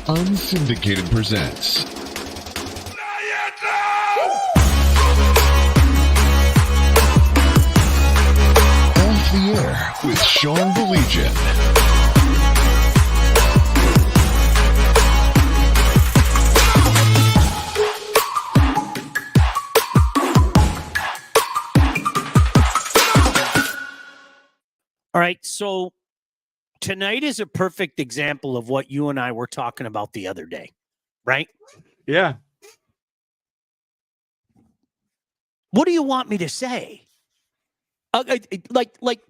Unsyndicated presents Off the Air with Sean Baligian. All right, so tonight is a perfect example of what you and I were talking about the other day, right? Yeah. What do you want me to say? Like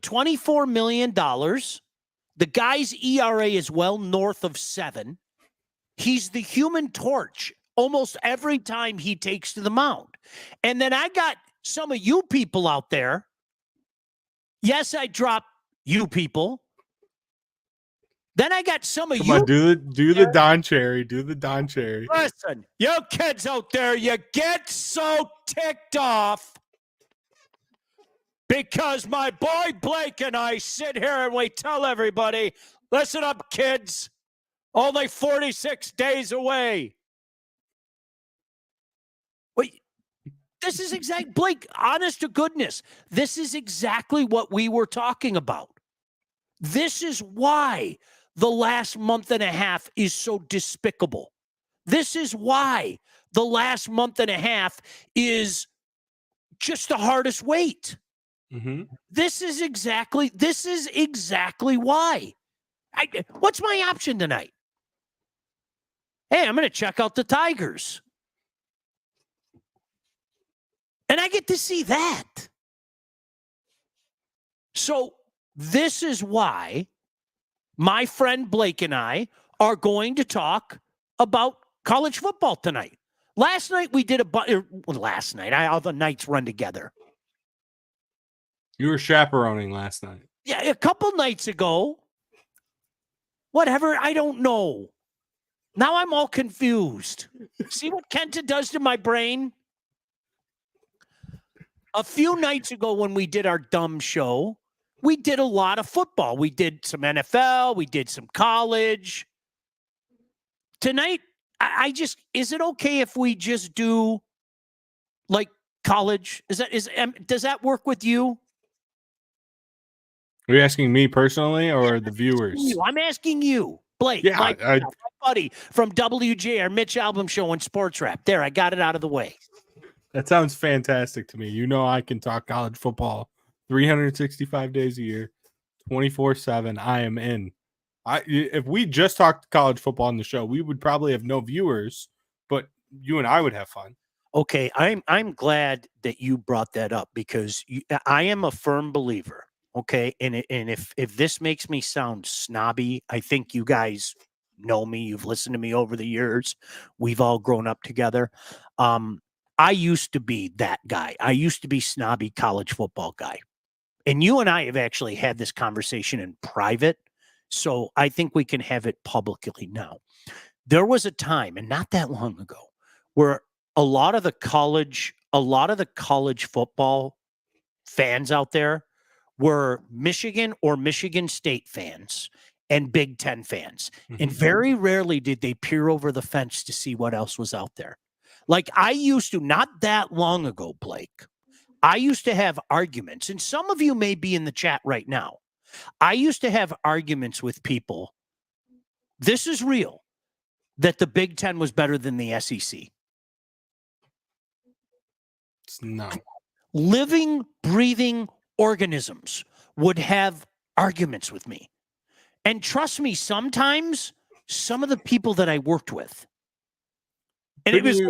$24 million. The guy's ERA is well north of 7. He's the human torch almost every time he takes to the mound. And then I got some of you people out there. Yes, I dropped you people. Then I got some of Come you. on, do the Don Cherry. Do the Don Cherry. Listen, you kids out there, you get so ticked off because my boy Blake and I sit here and we tell everybody, listen up, kids, only 46 days away. Wait, this is exact, Blake, honest to goodness, this is exactly what we were talking about. This is why the last month and a half is so despicable. This is why the last month and a half is just the hardest wait. Mm-hmm. This is exactly why. What's my option tonight? Hey, I'm going to check out the Tigers. And I get to see that. So this is why my friend Blake and I are going to talk about college football tonight. Last night we did all the nights run together. You were chaperoning last night. Yeah, a couple nights ago. Whatever, I don't know. Now I'm all confused. See what Kenta does to my brain? A few nights ago when we did our dumb show, we did a lot of football. We did some NFL. We did some college. Tonight, is it okay if we just do like college? Does that work with you? Are you asking me personally or the viewers? I'm asking you, Blake, Yeah, my buddy from WJ, our Mitch Album Show and Sports Rap. There, I got it out of the way. That sounds fantastic to me. You know I can talk college football 365 days a year, 24/7. I am in. If we just talked college football on the show, we would probably have no viewers, but you and I would have fun. Okay, I'm glad that you brought that up because I am a firm believer. Okay, and if this makes me sound snobby, I think you guys know me. You've listened to me over the years. We've all grown up together. I used to be that guy. I used to be snobby college football guy. And you and I have actually had this conversation in private. So I think we can have it publicly now. There was a time, and not that long ago, where a lot of the college football fans out there were Michigan or Michigan State fans and Big Ten fans. Mm-hmm. And very rarely did they peer over the fence to see what else was out there. Like I used to, not that long ago, Blake, I used to have arguments, and some of you may be in the chat right now. I used to have arguments with people. This is real, that the Big Ten was better than the SEC. No. Living, breathing organisms would have arguments with me. And trust me, sometimes some of the people that I worked with, and it was,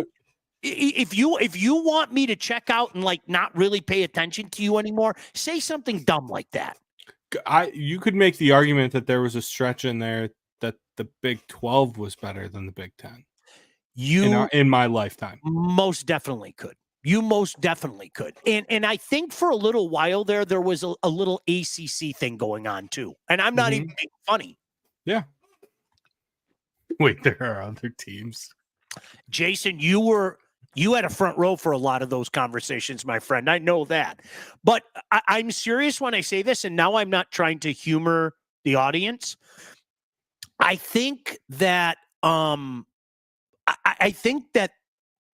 if you want me to check out and like not really pay attention to you anymore, say something dumb like that. You could make the argument that there was a stretch in there that the Big 12 was better than the Big 10. In my lifetime, most definitely could. You most definitely could. And I think for a little while there was a little ACC thing going on too. And I'm not even being funny. Yeah. Wait, there are other teams. Jason, you had a front row for a lot of those conversations, my friend. I know that. But I'm serious when I say this, and now I'm not trying to humor the audience. I think that I think that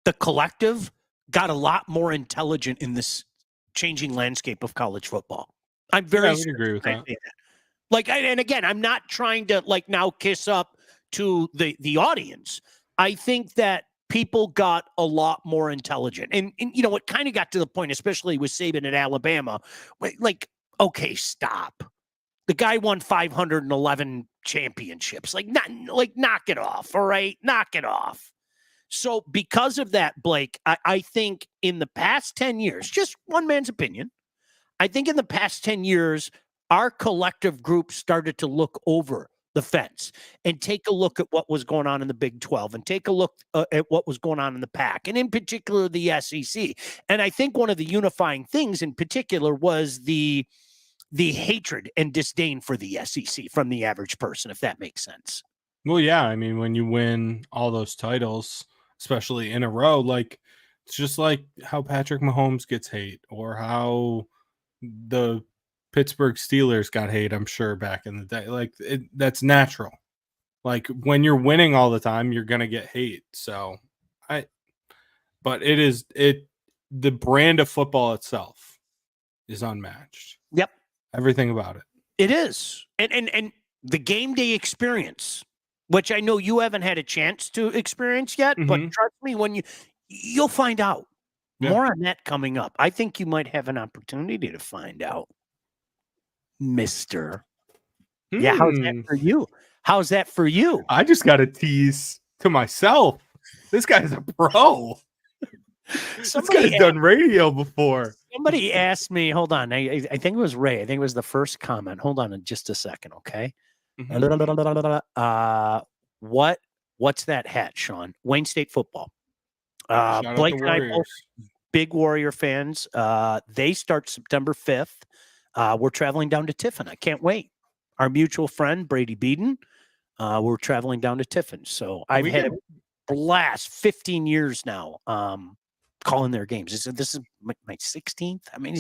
the collective got a lot more intelligent in this changing landscape of college football. I'm very I would agree with serious that. when I say that. Like, and again, I'm not trying to like now kiss up to the audience. I think that people got a lot more intelligent, and you know, it kind of got to the point, especially with Saban at Alabama, like, okay, stop. The guy won 511 championships. Like, knock it off. All right, knock it off. So because of that, Blake, I think in the past 10 years, just one man's opinion, I think in the past 10 years, our collective group started to look over the fence and take a look at what was going on in the Big 12 and take a look at what was going on in the Pac, and in particular the SEC. And I think one of the unifying things in particular was the hatred and disdain for the SEC from the average person, if that makes sense. Well, yeah, I mean, when you win all those titles, especially in a row, like it's just like how Patrick Mahomes gets hate or how the Pittsburgh Steelers got hate, I'm sure, back in the day. Like that's natural. Like when you're winning all the time, you're gonna get hate. So but the brand of football itself is unmatched. Yep. Everything about it. It is. And the game day experience, which I know you haven't had a chance to experience yet, but trust me, when you'll find out. Yeah. More on that coming up. I think you might have an opportunity to find out, Mister. Yeah, how's that for you? How's that for you? I just got to tease to myself. This guy's a pro. This guy's done radio before. Somebody asked me, hold on. I think it was Ray. I think it was the first comment. Hold on just a second, okay? What's that hat, Sean? Wayne State football. Blake and I both big Warrior fans. They start September 5th. We're traveling down to Tiffin. I can't wait. Our mutual friend, Brady Beeden, we're traveling down to Tiffin. So I've had a blast 15 years now calling their games. This is my 16th. I mean,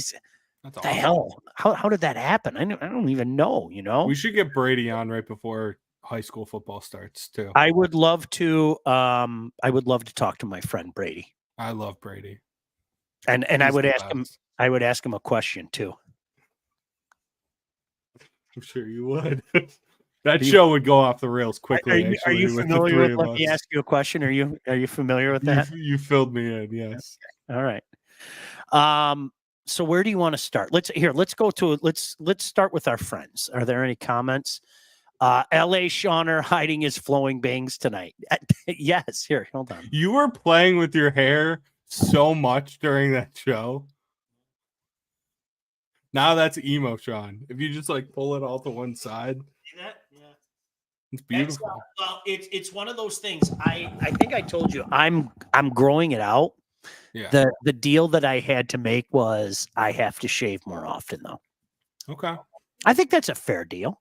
what the hell? How did that happen? I don't even know, you know? We should get Brady on right before high school football starts too. I would love to talk to my friend Brady. I love Brady. And I would ask him a question too. I'm sure you would. That show would go off the rails quickly. Are you familiar with? Let me ask you a question. Are you familiar with that? You filled me in. Yes. Okay. All right. So where do you want to start? Let's start with our friends. Are there any comments? L.A. Shawner hiding his flowing bangs tonight. Yes. Here, hold on. You were playing with your hair so much during that show. Now that's emo, Sean. If you just like pull it all to one side. See that? Yeah. It's beautiful. Well, it's one of those things. I think I told you I'm growing it out. Yeah. The deal that I had to make was I have to shave more often though. Okay. I think that's a fair deal.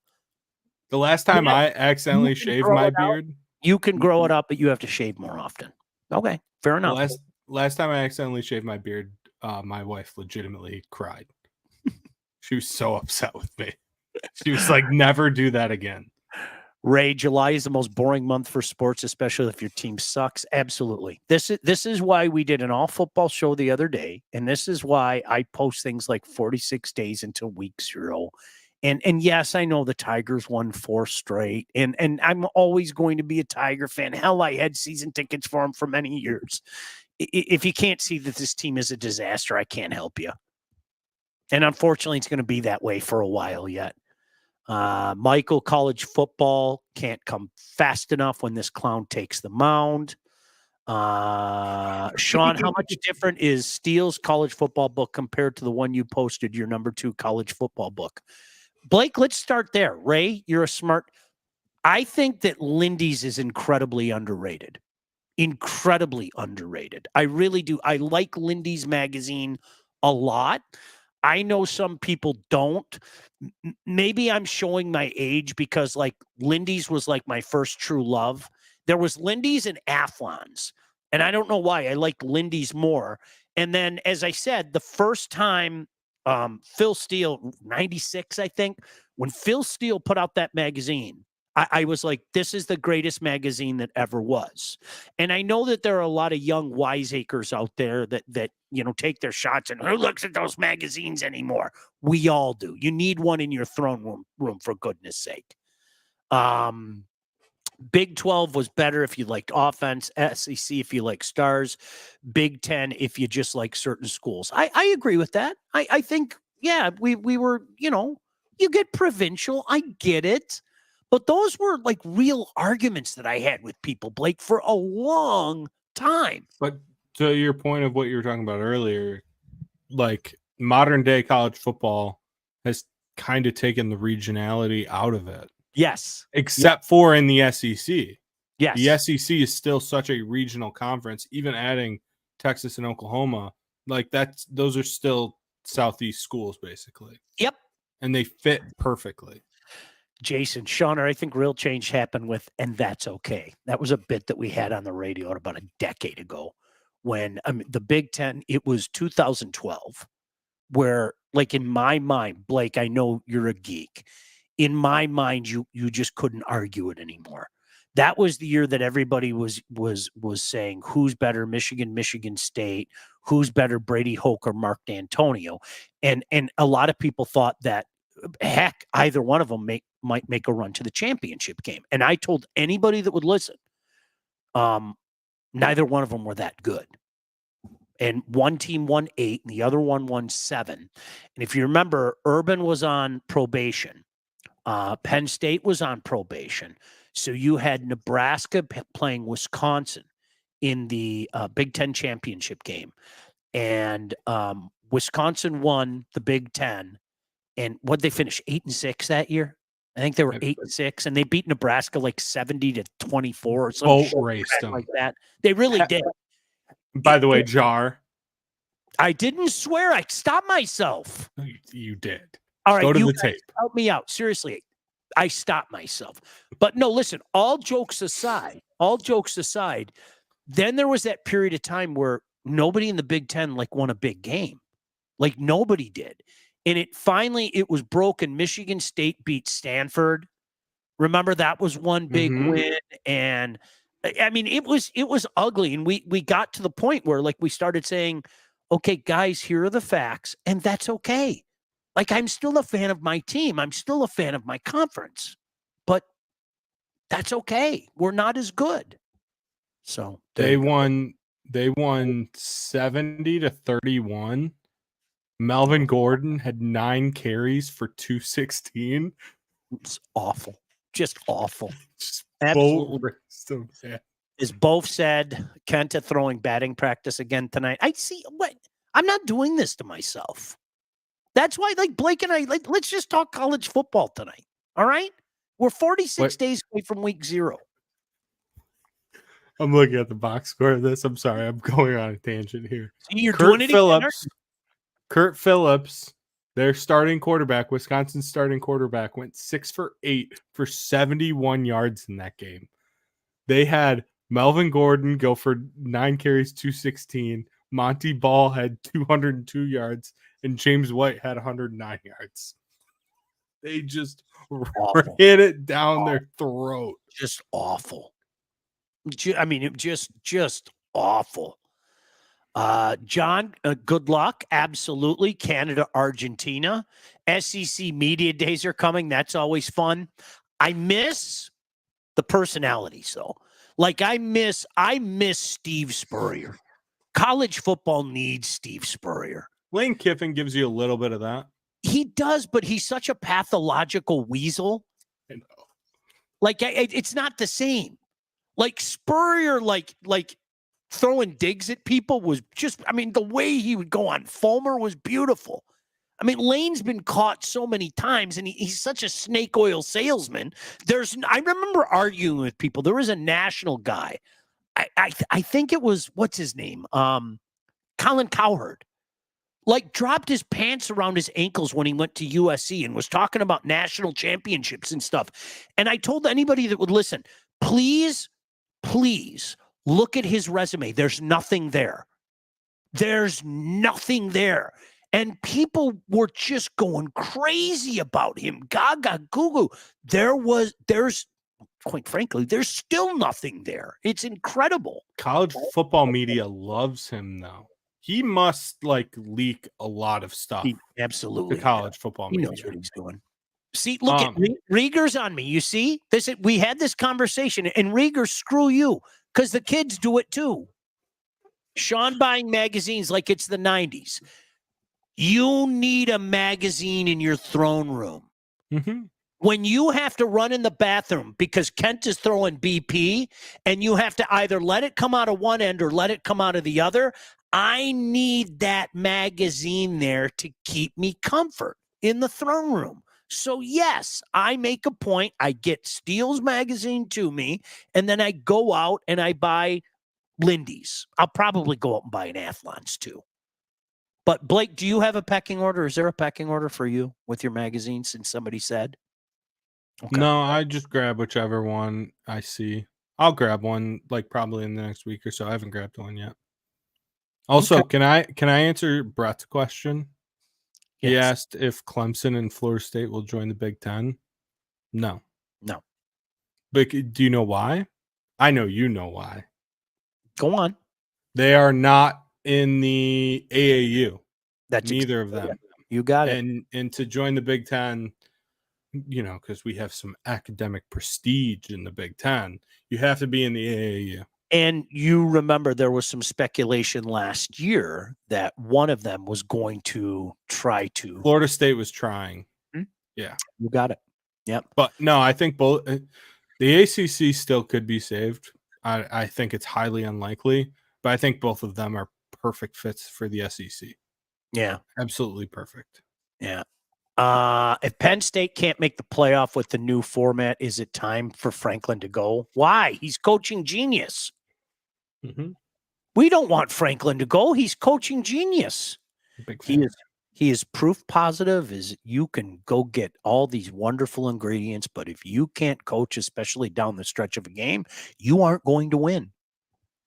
The last time I accidentally shaved my beard. You can grow it up, but you have to shave more often. Okay. Fair enough. Last time I accidentally shaved my beard, my wife legitimately cried. She was so upset with me. She was like, never do that again. Ray, July is the most boring month for sports, especially if your team sucks. Absolutely. This is why we did an all football show the other day. And this is why I post things like 46 days until week 0. And yes, I know the Tigers won 4 straight. And I'm always going to be a Tiger fan. Hell, I had season tickets for them for many years. If you can't see that this team is a disaster, I can't help you. And unfortunately, it's going to be that way for a while yet. Michael, college football can't come fast enough when this clown takes the mound. Sean, how much different is Steele's college football book compared to the one you posted, your number 2 college football book? Blake, let's start there. Ray, you're a smart. I think that Lindy's is incredibly underrated. Incredibly underrated. I really do. I like Lindy's magazine a lot. I know some people don't. Maybe I'm showing my age because like Lindy's was like my first true love. There was Lindy's and Athlon's, and I don't know why I like Lindy's more. And then, as I said, the first time Phil Steele, 96, I think, when Phil Steele put out that magazine, I was like, this is the greatest magazine that ever was. And I know that there are a lot of young wiseacres out there that take their shots and who looks at those magazines anymore? We all do. You need one in your throne room for goodness sake. Big 12 was better if you liked offense, SEC if you like stars, Big 10 if you just like certain schools. I agree with that. I think, yeah, we were, you get provincial. I get it. But those were like real arguments that I had with people, Blake, for a long time. But to your point of what you were talking about earlier, like modern day college football has kind of taken the regionality out of it. Yes. Except for in the SEC. Yes. The SEC is still such a regional conference, even adding Texas and Oklahoma. Like those are still Southeast schools, basically. Yep. And they fit perfectly. Jason, Shauner, I think real change happened with, and that's okay. That was a bit that we had on the radio about a decade ago when the Big Ten, it was 2012, where, like, in my mind, Blake, I know you're a geek. In my mind, you just couldn't argue it anymore. That was the year that everybody was saying, who's better, Michigan State, who's better, Brady Hoke or Mark D'Antonio. And a lot of people thought that, heck, either one of them might make a run to the championship game. And I told anybody that would listen, neither one of them were that good. And one team won 8 and the other one won 7. And if you remember, Urban was on probation. Penn State was on probation. So you had Nebraska playing Wisconsin in the Big Ten championship game. And Wisconsin won the Big Ten. And what they finish 8-6 that year? I think they were 8-6, and they beat Nebraska like 70-24 or something like that. They really did. By the way, Jar. I didn't swear. I stopped myself. You did. All right, go to the tape. Help me out. Seriously, I stopped myself. But no, listen. All jokes aside, then there was that period of time where nobody in the Big Ten won a big game. Like nobody did. And it was broken. Michigan State beat Stanford. Remember, that was one big win. And I mean, it was ugly. And we got to the point where we started saying, okay, guys, here are the facts. And that's okay. I'm still a fan of my team. I'm still a fan of my conference. But that's okay. We're not as good. So they won 70-31. Melvin Gordon had 9 carries for 216. It's awful. Just awful. Absolutely. As both said, Kenta throwing batting practice again tonight. I see what I'm not doing this to myself. That's why Blake and I let's just talk college football tonight. All right? We're 46 days away from week 0. I'm looking at the box score of this. I'm sorry. I'm going on a tangent here. So you're doing it again, Kurt Phillips, their starting quarterback, Wisconsin's starting quarterback, went 6 for 8 for 71 yards in that game. They had Melvin Gordon go for 9 carries, 216. Monty Ball had 202 yards, and James White had 109 yards. They just ran it down their throat. Just awful. I mean, it just awful. John, good luck. Absolutely. Canada, Argentina. SEC media days are coming. That's always fun. I miss the personalities, though. I miss Steve Spurrier. College football needs Steve Spurrier. Lane Kiffin gives you a little bit of that. He does, but he's such a pathological weasel. I know. It's not the same. Spurrier, throwing digs at people was just, the way he would go on Fulmer was beautiful. Lane's been caught so many times, and he's such a snake oil salesman. I remember arguing with people. There was a national guy. I think it was, what's his name? Colin Cowherd. Dropped his pants around his ankles when he went to USC and was talking about national championships and stuff. And I told anybody that would listen, please look at his resume. There's nothing there. And people were just going crazy about him. Gaga, goo-goo. There's quite frankly, there's still nothing there. It's incredible. College football media loves him though. He must like leak a lot of stuff He to absolutely college football he media. knows what he's doing. See, look at Rieger's on me. You see, we had this conversation, and Rieger, screw you, because the kids do it too. Sean buying magazines like it's the 90s. You need a magazine in your throne room. Mm-hmm. When you have to run in the bathroom because Kent is throwing BP and you have to either let it come out of one end or let it come out of the other, I need that magazine there to keep me comfort in the throne room. So, yes, I make a point. I get Steele's magazine to me, and then I go out and I buy Lindy's. I'll probably go out and buy an Athlon's too. But, Blake, do you have a pecking order? Is there a pecking order for you with your magazine since somebody said? Okay. No, I just grab whichever one I see. I'll grab one like probably in the next week or so. I haven't grabbed one yet. Also, Okay. can I answer Brett's question? He Yes. asked if Clemson and Florida State will join the Big Ten. No. But do you know why? I know you know why. Go on. They are not in the AAU. That's Neither of them. You got it. And to join the Big Ten, you know, because we have some academic prestige in the Big Ten, you have to be in the AAU. And you remember there was some speculation last year that one of them was going to try to. Florida State was trying. Yeah. You got it. Yep. But no, I think both the ACC still could be saved. I think it's highly unlikely, but I think both of them are perfect fits for the SEC. Yeah. Absolutely perfect. Yeah. If Penn State can't make the playoff with the new format, is it time for Franklin to go? Why? He's coaching genius. Mm-hmm. We don't want Franklin to go. He's coaching genius. Big fan. He is proof positive. Is you can go get all these wonderful ingredients, but if you can't coach, especially down the stretch of a game, you aren't going to win.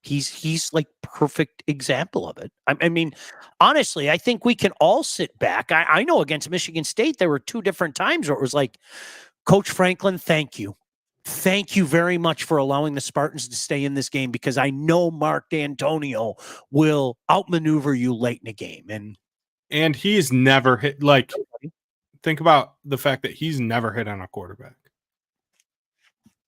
He's like perfect example of it. I mean, honestly, I think we can all sit back. I know against Michigan State, there were two different times where it was like, Coach Franklin, thank you. Thank you very much for allowing the Spartans to stay in this game because I know Mark D'Antonio will outmaneuver you late in the game. And he's never hit, like, think about the fact that he's never hit on a quarterback.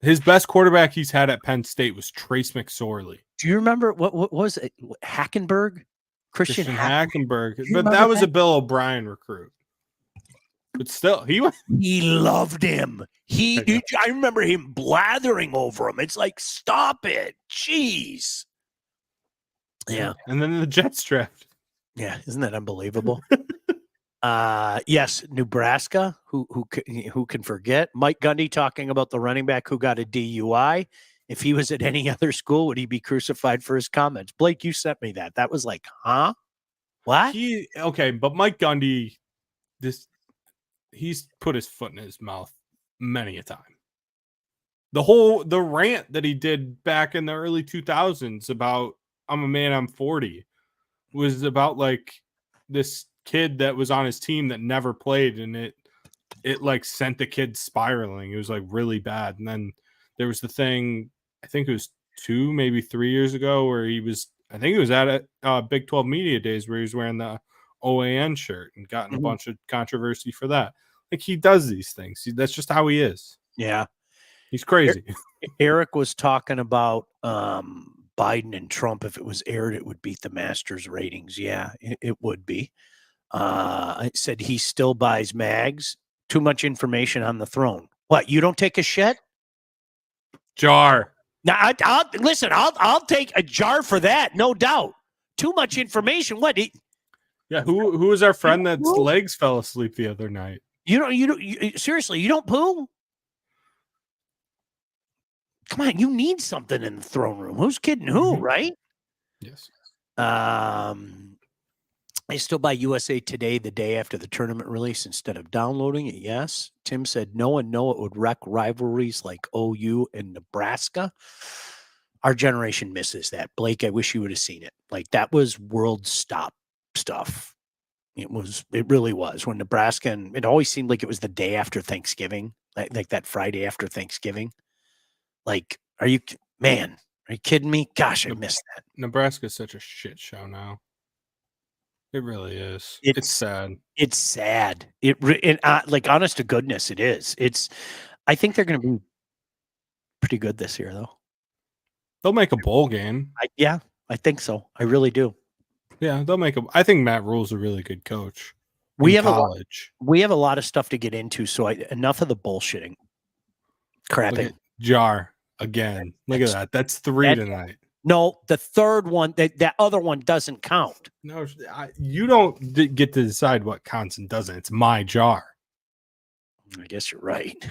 His best quarterback he's had at Penn State was Trace McSorley. Do you remember what was it? Hackenberg? Christian Hackenberg. But that was a Bill O'Brien recruit. But still, he loved him. I remember him blathering over him. It's like, stop it. Jeez. Yeah. And then the Jets draft. Yeah, isn't that unbelievable? Yes, Nebraska. Who can forget Mike Gundy talking about the running back who got a DUI? If he was at any other school, would he be crucified for his comments? Blake, you sent me that. That was like, huh? What? But Mike Gundy, he's put his foot in his mouth many a time. The rant that he did back in the early 2000s about I'm a man, I'm 40 was about like this kid that was on his team that never played, and it like sent the kid spiraling. It was like really bad. And then there was the thing, I think it was 2, maybe 3 years ago, where he was at Big 12 Media Days where he was wearing the OAN shirt and gotten a bunch of controversy for that. Like, he does these things. That's just how he is. Yeah. He's crazy. Eric was talking about Biden and Trump. If it was aired, it would beat the Masters ratings. Yeah, it would be. I said he still buys mags. Too much information on the throne. What? You don't take a shit? Jar. Now, I'll take a jar for that, no doubt. Too much information. What? Yeah. Who was our friend that's legs fell asleep the other night? Seriously, you don't poo? Come on, you need something in the throne room. Who's kidding who, right? Yes. I still buy USA Today the day after the tournament release instead of downloading it. Yes. Tim said no, and no, it would wreck rivalries like OU and Nebraska. Our generation misses that. Blake, I wish you would have seen it. Like, that was world stop stuff. It really was. When Nebraska, and it always seemed like it was the day after Thanksgiving, like that Friday after Thanksgiving. Like, are you kidding me? Gosh, I missed that. Nebraska's such a shit show now. It really is. It's sad. It's sad. Like, honest to goodness, it is. I think they're going to be pretty good this year, though. They'll make a bowl game. I think so. I really do. Yeah, they'll make I think Matt Rule's a really good coach. We have college. We have a lot of stuff to get into, so enough of the bullshitting. Crapping. Jar again. Look at that. That's 3 tonight. No, the third one, that other one doesn't count. No, you don't get to decide what counts and doesn't. It's my jar. I guess you're right.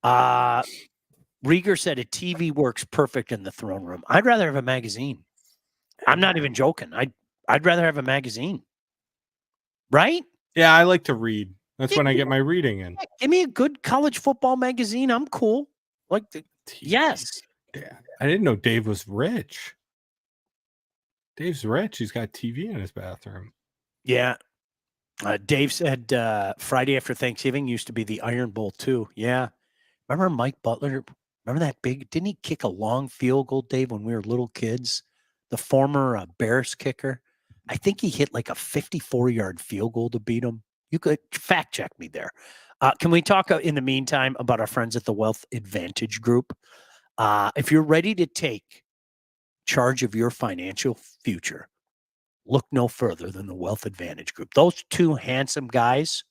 Rieger said a TV works perfect in the throne room. I'd rather have a magazine. I'm not even joking. I'd rather have a magazine. Right? Yeah, I like to read. That's when I get my reading in. Give me a good college football magazine. I'm cool. Yes. Yeah. I didn't know Dave was rich. Dave's rich. He's got TV in his bathroom. Yeah. Dave said Friday after Thanksgiving used to be the Iron Bowl too. Yeah. Remember Mike Butler? Remember that didn't he kick a long field goal, Dave, when we were little kids? The former Bears kicker. I think he hit like a 54-yard field goal to beat him. You could fact check me there. Can we talk in the meantime about our friends at the Wealth Advantage Group? If you're ready to take charge of your financial future, look no further than the Wealth Advantage Group. Those two handsome guys,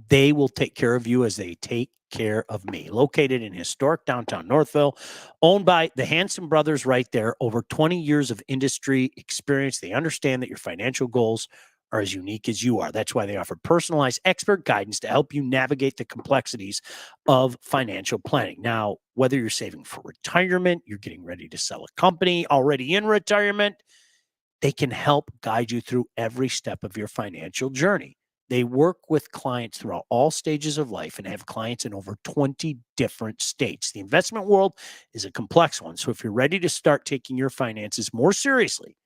they will take care of you as they take care of me. Located in historic downtown Northville, owned by the Hanson brothers right there, over 20 years of industry experience. They understand that your financial goals are as unique as you are. That's why they offer personalized expert guidance to help you navigate the complexities of financial planning. Now, whether you're saving for retirement, you're getting ready to sell a company, already in retirement, they can help guide you through every step of your financial journey. They work with clients throughout all stages of life and have clients in over 20 different states. The investment world is a complex one. So if you're ready to start taking your finances more seriously,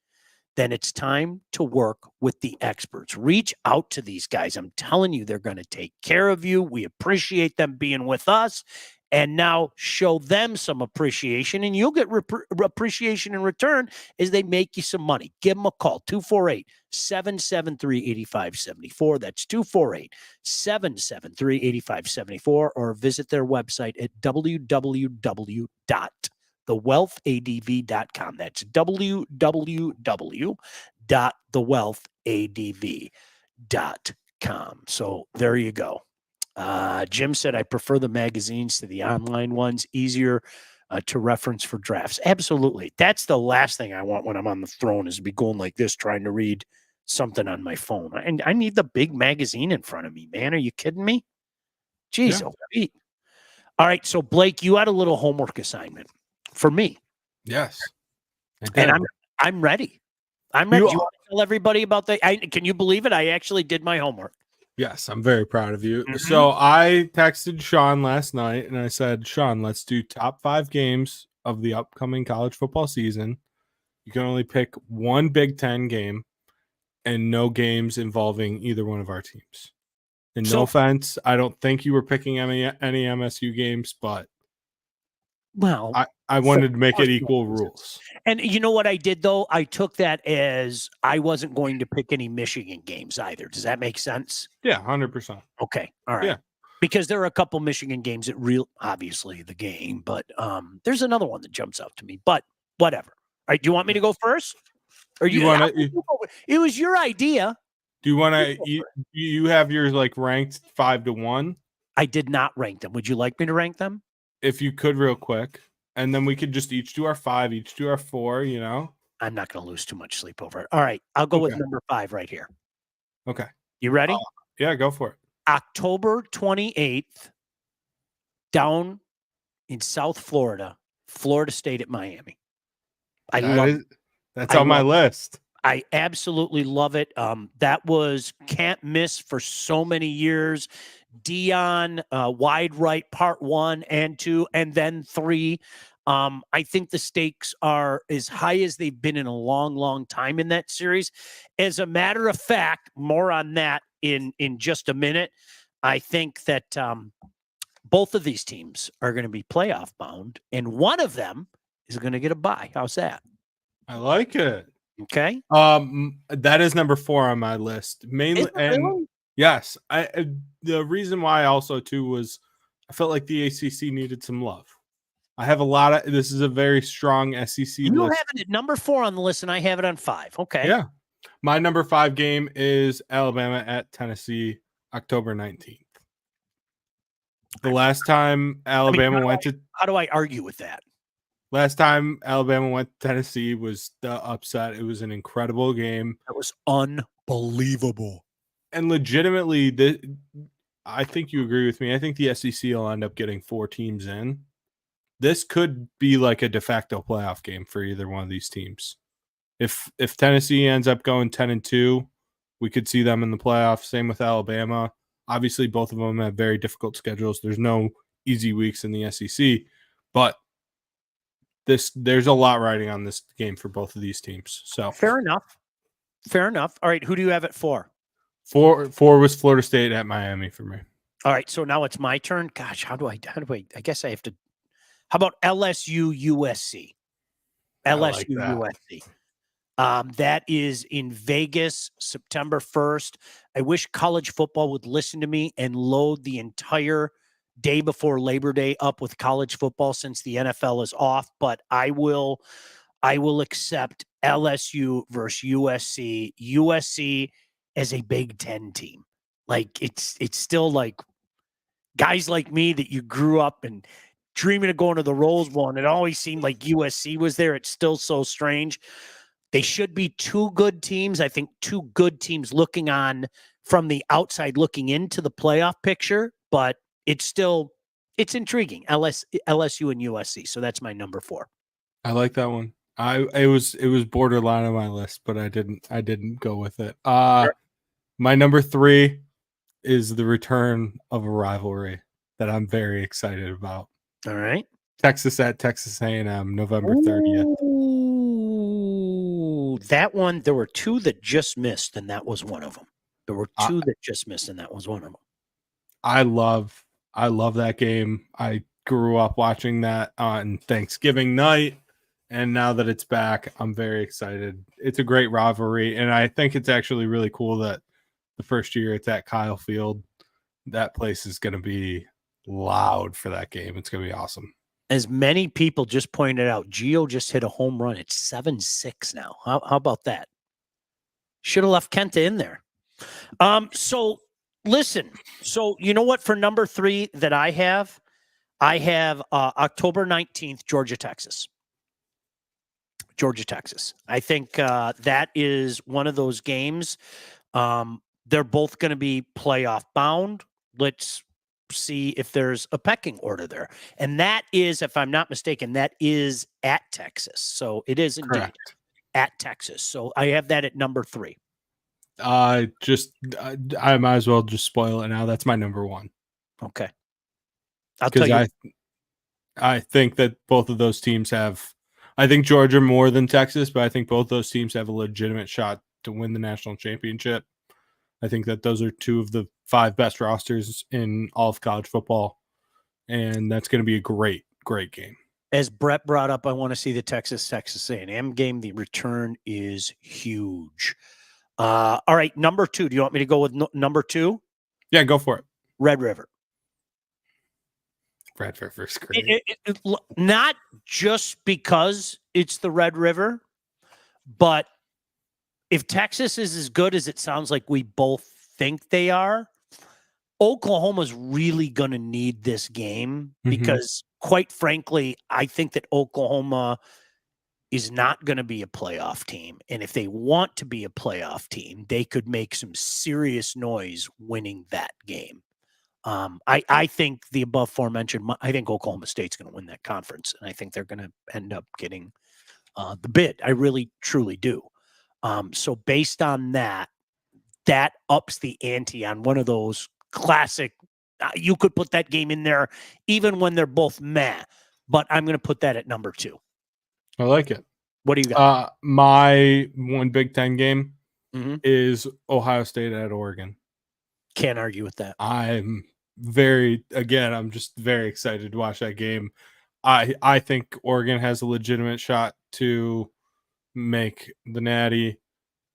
then it's time to work with the experts. Reach out to these guys. I'm telling you, they're going to take care of you. We appreciate them being with us. And now show them some appreciation, and you'll get appreciation in return as they make you some money. Give them a call, 248-773-8574. That's 248-773-8574, or visit their website at www.thewealthadv.com. That's www.thewealthadv.com. So there you go. Jim said, I prefer the magazines to the online ones, easier to reference for drafts. Absolutely. That's the last thing I want when I'm on the throne, is to be going like this, trying to read something on my phone. And I need the big magazine in front of me, man. Are you kidding me? Jeez. Yeah. Oh, all right. So Blake, you had a little homework assignment for me. Yes. And I'm ready. I'm ready. Do you want to tell everybody about can you believe it? I actually did my homework. Yes, I'm very proud of you. Mm-hmm. So I texted Sean last night and I said, Sean, let's do top 5 games of the upcoming college football season. You can only pick one Big Ten game and no games involving either one of our teams. And no offense, I don't think you were picking any MSU games, but well, I wanted to make it equal rules. And you know what I did, though? I took that as I wasn't going to pick any Michigan games either. Does that make sense? Yeah, 100%. Okay. All right. Yeah. Because there are a couple Michigan games that obviously the game, but there's another one that jumps out to me, but whatever. All right. Do you want me to go first? Or you want to? It was your idea. Do you want to? You have yours like ranked 5-1. I did not rank them. Would you like me to rank them? If you could, real quick. And then we could just each do our 5, each do our 4, you know? I'm not going to lose too much sleep over it. All right. I'll go with number 5 right here. Okay. You ready? Yeah, go for it. October 28th, down in South Florida, Florida State at Miami. That's on my list. I absolutely love it. That was can't miss for so many years. Dion, wide right, part 1 and 2, and then 3. I think the stakes are as high as they've been in a long, long time in that series. As a matter of fact, more on that in just a minute. I think that both of these teams are going to be playoff bound, and one of them is going to get a bye. How's that? I like it. Okay. That is number 4 on my list. Mainly, and Really? yes, the reason why also too was I felt like the ACC needed some love. I have a lot of. This is a very strong SEC You list. have it at number 4 on the list, and I have it on 5. Okay. Yeah, my number 5 game is Alabama at Tennessee, October 19th. The last time Alabama went to How do I argue with that? Last time Alabama went to Tennessee was the upset. It was an incredible game. That was unbelievable. And legitimately, I think you agree with me. I think the SEC will end up getting 4 teams in. This could be like a de facto playoff game for either one of these teams. If Tennessee ends up going 10-2, we could see them in the playoffs. Same with Alabama. Obviously, both of them have very difficult schedules. There's no easy weeks in the SEC, but there's a lot riding on this game for both of these teams. So fair enough. All right, who do you have it for? 4 was Florida State at Miami for me. All right, so now it's my turn. Gosh, how do I guess I have to. How about LSU USC? like that. USC. That is in Vegas, September 1st. I wish college football would listen to me and load the entire day before Labor Day up with college football since the NFL is off, but I will accept LSU versus USC. USC as a Big Ten team. Like it's still like guys like me that you grew up and dreaming of going to the Rose Bowl, and it always seemed like USC was there. It's still so strange. They should be 2 good teams. I think 2 good teams looking on from the outside, looking into the playoff picture, but it's intriguing. LSU and USC. So that's my number 4. I like that one. It was borderline on my list, but I didn't go with it. Sure. My number 3 is the return of a rivalry that I'm very excited about. All right. Texas at Texas A&M, November 30th. Ooh, that one, there were 2 that just missed, and that was one of them. There were 2 that just missed, and that was one of them. I love that game. I grew up watching that on Thanksgiving night, and now that it's back, I'm very excited. It's a great rivalry, and I think it's actually really cool that the first year it's at Kyle Field. That place is going to be loud for that game. It's going to be awesome. As many people just pointed out, Gio just hit a home run. It's 7-6 now. How about that? Should have left Kenta in there. So listen. So you know what? For number 3 that I have October 19th, Georgia, Texas. I think that is one of those games. They're both going to be playoff bound. Let's see if there's a pecking order there. And that is, if I'm not mistaken, that is at Texas. So it is indeed Correct. At Texas. So I have that at number 3. I might as well just spoil it now. That's my number 1. Okay. I'll tell you. I think that both of those teams have, I think Georgia more than Texas, but I think both those teams have a legitimate shot to win the national championship. I think that those are 2 of the 5 best rosters in all of college football, and that's going to be a great, great game. As Brett brought up, I want to see the Texas A&M game. The return is huge. All right, number 2. Do you want me to go with number 2? Yeah, go for it. Red River. Red River's great. Not just because it's the Red River, but if Texas is as good as it sounds like we both think they are, Oklahoma's really going to need this game because, quite frankly, I think that Oklahoma is not going to be a playoff team. And if they want to be a playoff team, they could make some serious noise winning that game. I think the above aforementioned, I think Oklahoma State's going to win that conference, and I think they're going to end up getting the bid. I really, truly do. So based on that ups the ante on one of those classic. You could put that game in there even when they're both meh, but I'm going to put that at number 2. I like it. What do you got? My one Big Ten game is Ohio State at Oregon. Can't argue with that. I'm I'm just very excited to watch that game. I think Oregon has a legitimate shot to make the Natty.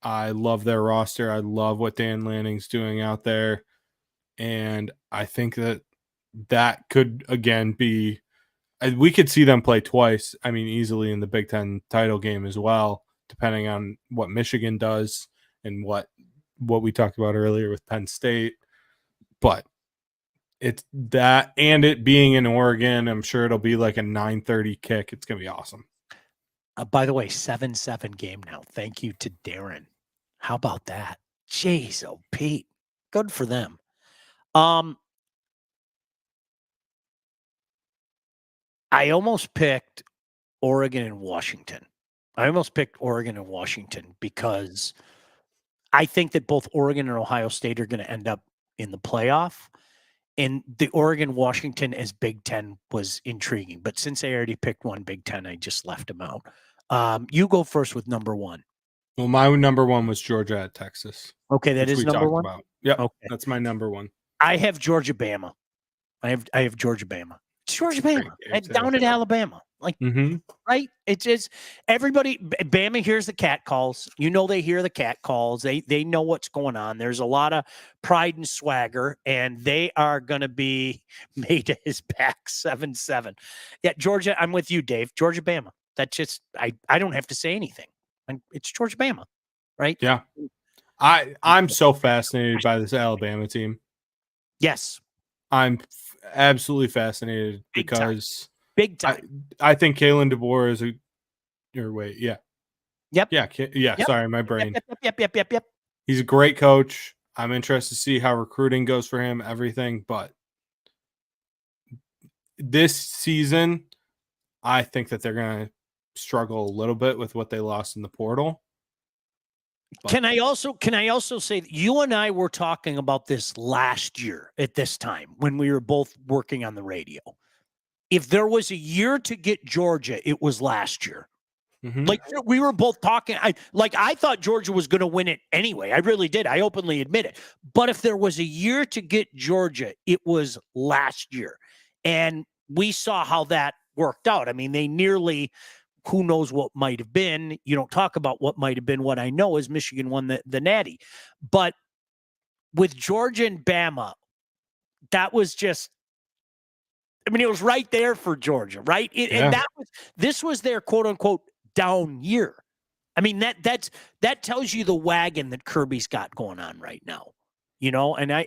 I love their roster. I love what Dan Lanning's doing out there. And I think that could, again, be – we could see them play twice, I mean, easily in the Big Ten title game as well, depending on what Michigan does and what we talked about earlier with Penn State. But it's that, and it being in Oregon, I'm sure it'll be like a 9:30 kick. It's going to be awesome. By the way, 7-7 game now. Thank you to Darren. How about that? Jeez, oh Pete, good for them. I almost picked Oregon and Washington. Because I think that both Oregon and Ohio State are going to end up in the playoff. And the Oregon-Washington as Big Ten was intriguing. But since I already picked one Big Ten, I just left them out. You go first with number one. Well, my number one was Georgia at Texas. Okay, that is number one? Yeah, okay. That's my number one. I have Georgia-Bama. I have Georgia-Bama. It's Georgia-Bama. Down at Alabama. Like, right? It's just everybody. Bama hears the cat calls. You know, they hear the cat calls. They know what's going on. There's a lot of pride and swagger, and they are going to be made to his back 7-7. Yeah, Georgia, I'm with you, Dave. Georgia-Bama. That's just, I don't have to say anything. It's Georgia-Bama, right? Yeah. I'm so fascinated by this Alabama team. Yes. I'm absolutely fascinated because Big time. I think Kalen DeBoer is yeah. Yep. Yeah. Yep. Sorry, my brain. Yep. He's a great coach. I'm interested to see how recruiting goes for him, everything. But this season, I think that they're going to struggle a little bit with what they lost in the portal. But Can I also say that you and I were talking about this last year at this time when we were both working on the radio? If there was a year to get Georgia, it was last year. Like we were both talking. I thought Georgia was going to win it anyway. I really did. I openly admit it. But if there was a year to get Georgia, it was last year. And we saw how that worked out. I mean, they nearly, who knows what might have been. You don't talk about what might have been. What I know is Michigan won the Natty. But with Georgia and Bama, that was just, I mean, it was right there for Georgia, right? And this was their quote unquote down year. I mean, that tells you the wagon that Kirby's got going on right now, you know. And I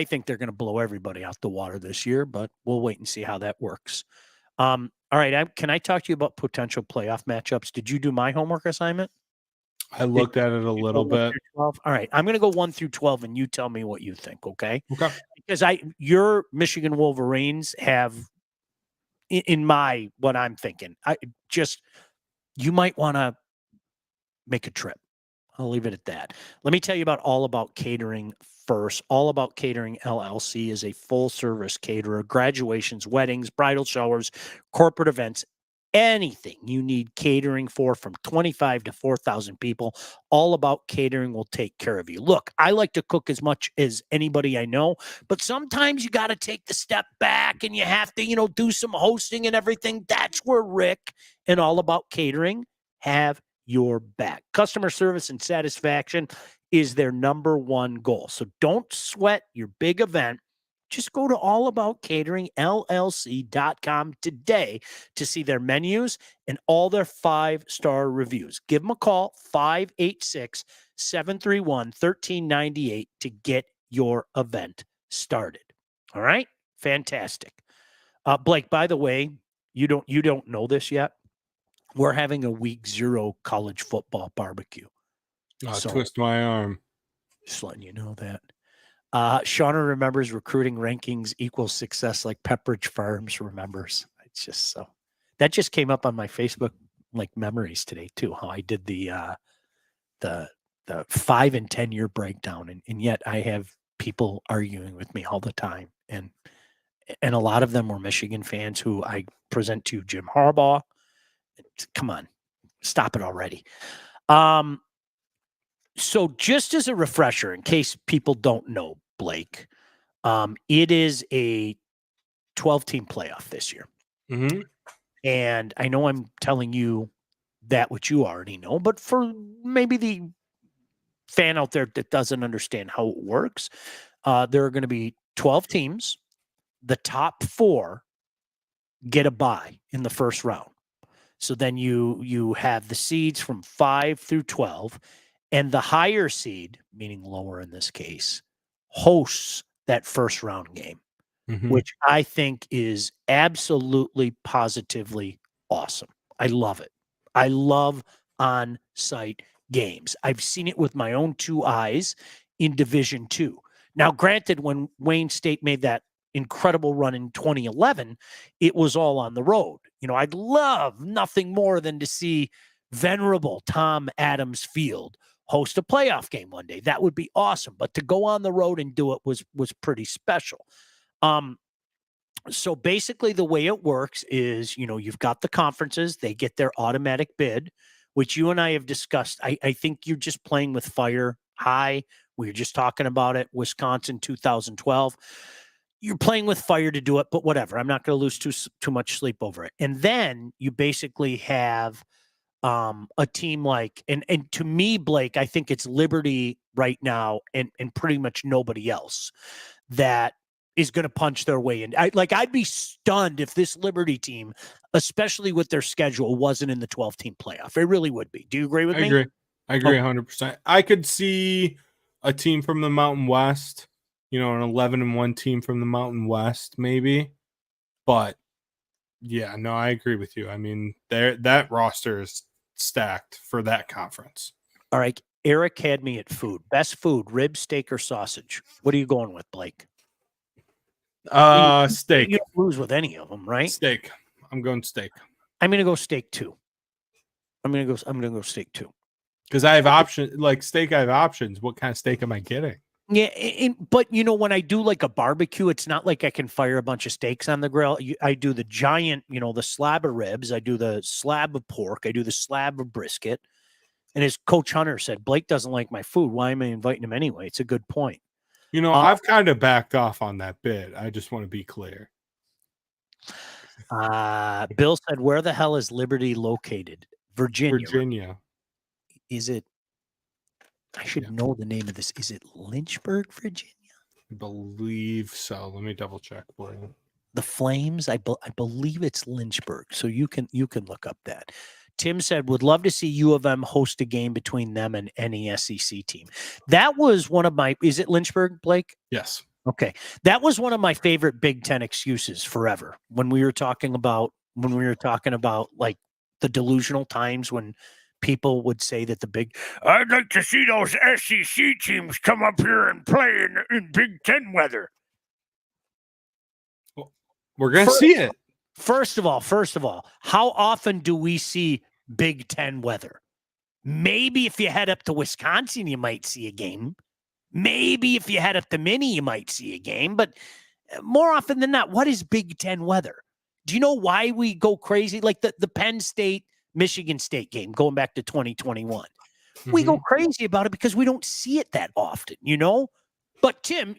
think they're going to blow everybody out the water this year, but we'll wait and see how that works. All right, can I talk to you about potential playoff matchups? Did you do my homework assignment? I looked at it a little bit. All right, I'm going to go 1 through 12, and you tell me what you think, okay? Okay. Because your Michigan Wolverines have, in my what I'm thinking, you might want to make a trip. I'll leave it at that. Let me tell you about All About Catering first. All About Catering LLC is a full-service caterer, graduations, weddings, bridal showers, corporate events, anything you need catering for from 25 to 4,000 people. All About Catering will take care of you. Look, I like to cook as much as anybody I know, but sometimes you got to take the step back and you have to, do some hosting and everything. That's where Rick and All About Catering have your back. Customer service and satisfaction is their number one goal. So don't sweat your big event. Just go to allaboutcateringllc.com today to see their menus and all their 5-star reviews. Give them a call, 586-731-1398 to get your event started. All right? Fantastic. Blake, by the way, you don't know this yet. We're having a week 0 college football barbecue. Twist my arm. Just letting you know that. Shauna remembers recruiting rankings equals success like Pepperidge Farms remembers. It's just so. That just came up on my Facebook memories today too, how I did the 5 and 10 year breakdown. And yet I have people arguing with me all the time. And a lot of them were Michigan fans who I present to Jim Harbaugh. Come on, stop it already. So just as a refresher, in case people don't know, Blake, It is a 12-team playoff this year. Mm-hmm. And I know I'm telling you that which you already know, but for maybe the fan out there that doesn't understand how it works, there are going to be 12 teams. The top 4 get a bye in the first round. So then you have the seeds from 5 through 12, and the higher seed, meaning lower in this case, hosts that first round game, Mm-hmm. which I think is absolutely positively awesome. I love it. I love on-site games. I've seen it with my own 2 eyes in Division 2. Now, granted, when Wayne State made that incredible run in 2011, it was all on the road. I'd love nothing more than to see venerable Tom Adams Field host a playoff game one day. That would be awesome. But to go on the road and do it was pretty special. So basically the way it works is, you've got the conferences, they get their automatic bid, which you and I have discussed. I think you're just playing with fire high. We were just talking about it. Wisconsin 2012. You're playing with fire to do it, but whatever. I'm not going to lose too much sleep over it. And then you basically have a team like, and to me, Blake, I think it's Liberty right now and pretty much nobody else that is going to punch their way in. I'd be stunned if this Liberty team, especially with their schedule, wasn't in the 12-team playoff. It really would be. Do you agree with me? I agree 100%. I could see a team from the Mountain West, an 11-1 team from the Mountain West, maybe. But yeah, no, I agree with you. I mean, that roster is stacked for that conference. All right. Eric had me at food. Best food, rib, steak, or sausage? What are you going with, Blake? Steak. You don't lose with any of them, right? Steak. I'm going steak. I'm going to go steak too. I'm going to go steak too. Because I have options, like steak. I have options. What kind of steak am I getting? Yeah, but when I do like a barbecue, it's not like I can fire a bunch of steaks on the grill. I do the giant, the slab of ribs. I do the slab of pork. I do the slab of brisket. And as Coach Hunter said, Blake doesn't like my food. Why am I inviting him anyway? It's a good point. I've kind of backed off on that bit. I just want to be clear. Bill said, where the hell is Liberty located? Virginia. Is it? I should know the name of this. Is it Lynchburg, Virginia? I believe so. Let me double check for you. The Flames, I believe it's Lynchburg. So you can look up that. Tim said, would love to see U of M host a game between them and any SEC team. That was one of my, is it Lynchburg, Blake? Yes. Okay. That was one of my favorite Big Ten excuses forever. When we were talking about like the delusional times when people would say that I'd like to see those SEC teams come up here and play in Big Ten weather. Well, we're going to see it. First of all, how often do we see Big Ten weather? Maybe if you head up to Wisconsin, you might see a game. Maybe if you head up to Minnie, you might see a game. But more often than not, what is Big Ten weather? Do you know why we go crazy? Like the Penn State, Michigan State game going back to 2021. Mm-hmm. We go crazy about it because we don't see it that often, But Tim,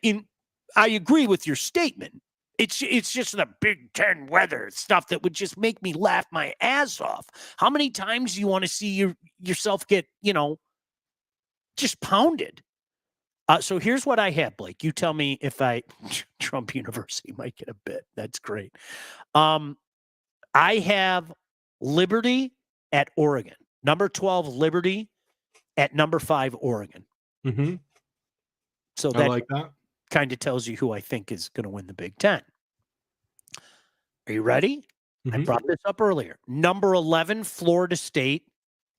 I agree with your statement. It's just the Big Ten weather stuff that would just make me laugh my ass off. How many times do you want to see yourself get, just pounded? So here's what I have, Blake. You tell me if Trump University might get a bit. That's great. I have Liberty at Oregon. Number 12, Liberty at number 5, Oregon. Mm-hmm. So I like that. Kind of tells you who I think is going to win the Big Ten. Are you ready? Mm-hmm. I brought this up earlier. Number 11, Florida State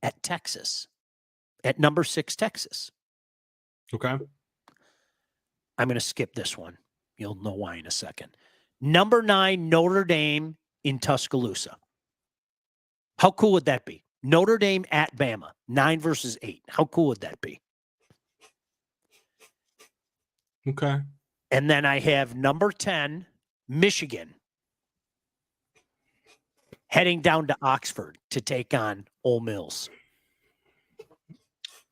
at Texas. At number 6, Texas. Okay. I'm going to skip this one. You'll know why in a second. Number 9, Notre Dame in Tuscaloosa. How cool would that be? Notre Dame at Bama, 9 versus 8. How cool would that be? Okay. And then I have number 10, Michigan, heading down to Oxford to take on Ole Miss.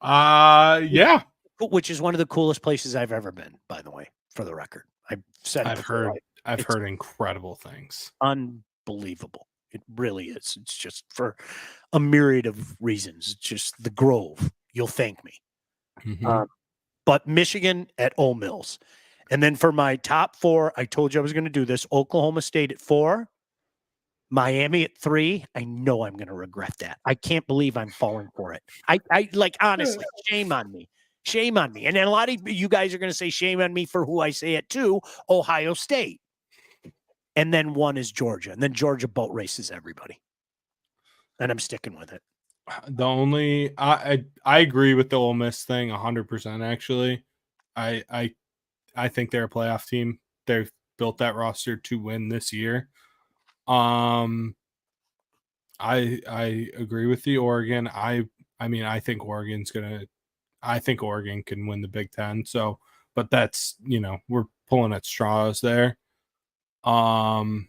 Yeah. Which is one of the coolest places I've ever been, by the way, for the record. I've said it I've before. heard incredible things. Unbelievable. It really is. It's just for a myriad of reasons. It's just the Grove. You'll thank me. Mhm. But Michigan at Ole Mills. And then for my top 4, I told you I was going to do this. Oklahoma State at 4, Miami at 3. I know I'm going to regret that. I can't believe I'm falling for it. I like, honestly, shame on me. Shame on me. And then a lot of you guys are going to say shame on me for who I say it to, Ohio State. And then 1 is Georgia. And then Georgia boat races everybody. And I'm sticking with it. The only I agree with the Ole Miss thing 100%. Actually, I think they're a playoff team. They've built that roster to win this year. I agree with the Oregon. I mean, I think Oregon can win the Big Ten. So, but that's, we're pulling at straws there. I'm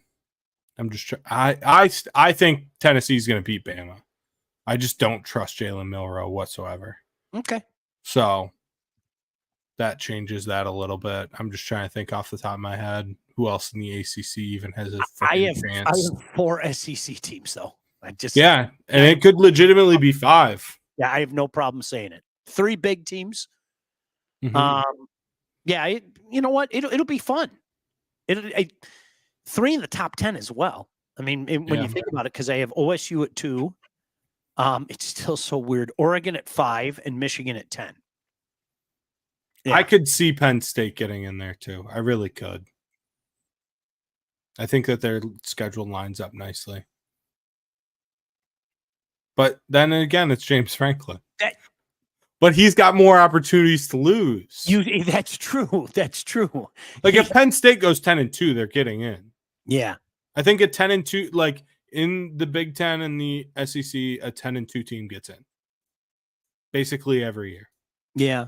just I think Tennessee's going to beat Bama. I just don't trust Jalen Milroe whatsoever. Okay. So that changes that a little bit. I'm just trying to think off the top of my head who else in the ACC even has a chance. I have 4 SEC teams though. It could legitimately be 5. Yeah, I have no problem saying it. 3 big teams. Mhm. You know what? It'll be fun. 3 in the top 10 as well. I mean, when you think about it, because I have OSU at 2. It's still so weird. Oregon at 5 and Michigan at 10. Yeah. I could see Penn State getting in there too. I really could. I think that their schedule lines up nicely. But then again, it's James Franklin. But he's got more opportunities to lose. That's true. That's true. Like if Penn State goes 10-2, they're getting in. Yeah. I think at 10-2, like in the Big Ten and the SEC, a 10-2 team gets in. Basically every year. Yeah.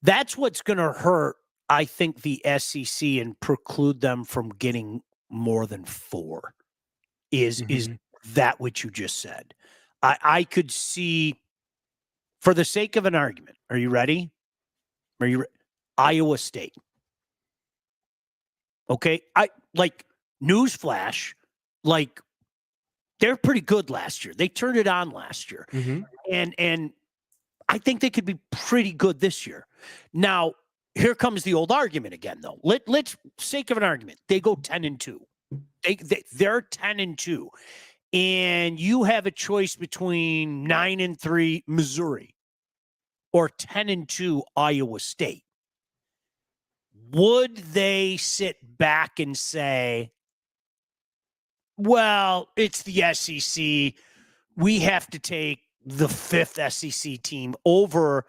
That's what's going to hurt, I think, the SEC and preclude them from getting more than 4 is that what you just said. I could see, for the sake of an argument, are you ready? Iowa State. Okay. Newsflash, they're pretty good last year. They turned it on last year. And I think they could be pretty good this year. Now, here comes the old argument again, though. Let's sake of an argument. They go 10-2. They're 10-2. And you have a choice between 9-3 Missouri or 10-2 Iowa State. Would they sit back and say, well, it's the SEC. We have to take the 5th SEC team over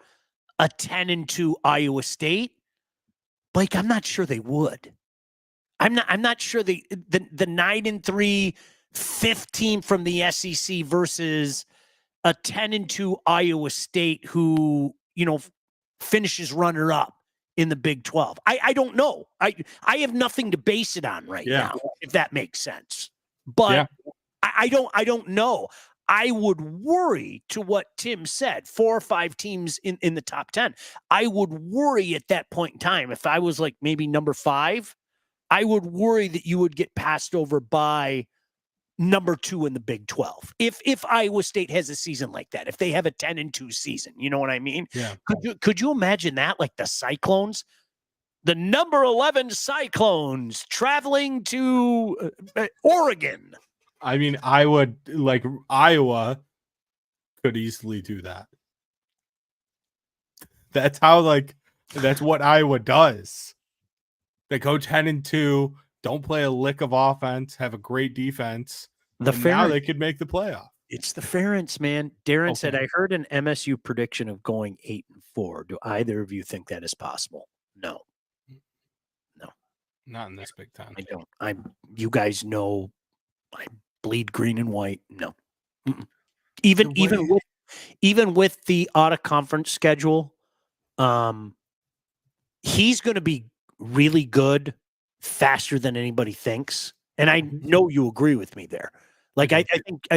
a 10-2 Iowa State? Blake, I'm not sure they would. I'm not sure the 9-3 5th team from the SEC versus a 10-2 Iowa State who, finishes runner up in the Big 12. I don't know. I have nothing to base it on right now, if that makes sense. But I don't know. I would worry, to what Tim said, 4 or 5 teams in the top 10. I would worry at that point in time, if I was like maybe number 5, I would worry that you would get passed over by number 2 in the Big 12. If Iowa State has a season like that, if they have a 10-2 season, you know what I mean? Yeah. Could you imagine that? Like the Cyclones, the number 11 Cyclones traveling to Oregon. I mean, Iowa could easily do that. That's what Iowa does. They go 10-2, don't play a lick of offense, have a great defense. Now they could make the playoff. It's the Ference, man. Darren said, I heard an MSU prediction of going 8-4. Do either of you think that is possible? No. Not in this Big Ten. I don't. You guys know I bleed green and white. No. Even with the out of conference schedule, he's going to be really good faster than anybody thinks. And I know you agree with me there. Like I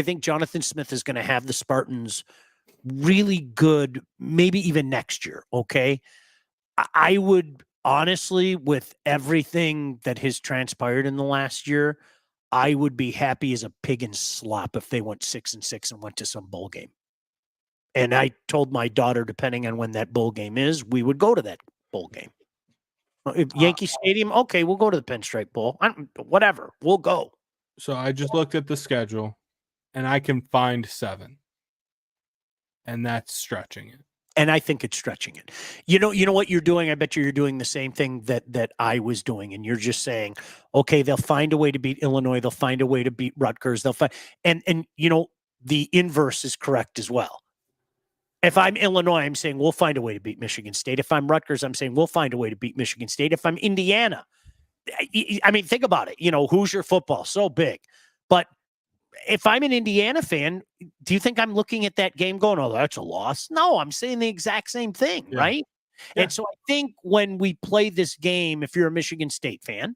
think Jonathan Smith is going to have the Spartans really good, maybe even next year. Okay. I would honestly, with everything that has transpired in the last year, I would be happy as a pig in slop if they went 6-6 and went to some bowl game. And I told my daughter, depending on when that bowl game is, we would go to that bowl game. If Yankee Stadium, okay, we'll go to the Pinstripe Bowl. Whatever, we'll go. So I just looked at the schedule, and I can find 7, and that's stretching it. And I think it's stretching it. You know what you're doing? I bet you're doing the same thing that I was doing. And you're just saying, okay, they'll find a way to beat Illinois. They'll find a way to beat Rutgers. They'll find, and the inverse is correct as well. If I'm Illinois, I'm saying we'll find a way to beat Michigan State. If I'm Rutgers, I'm saying we'll find a way to beat Michigan State. If I'm Indiana, I mean, think about it. Hoosier football, so big. But if I'm an Indiana fan, do you think I'm looking at that game going, oh, that's a loss? No, I'm saying the exact same thing, right? Yeah. And so I think when we play this game, if you're a Michigan State fan,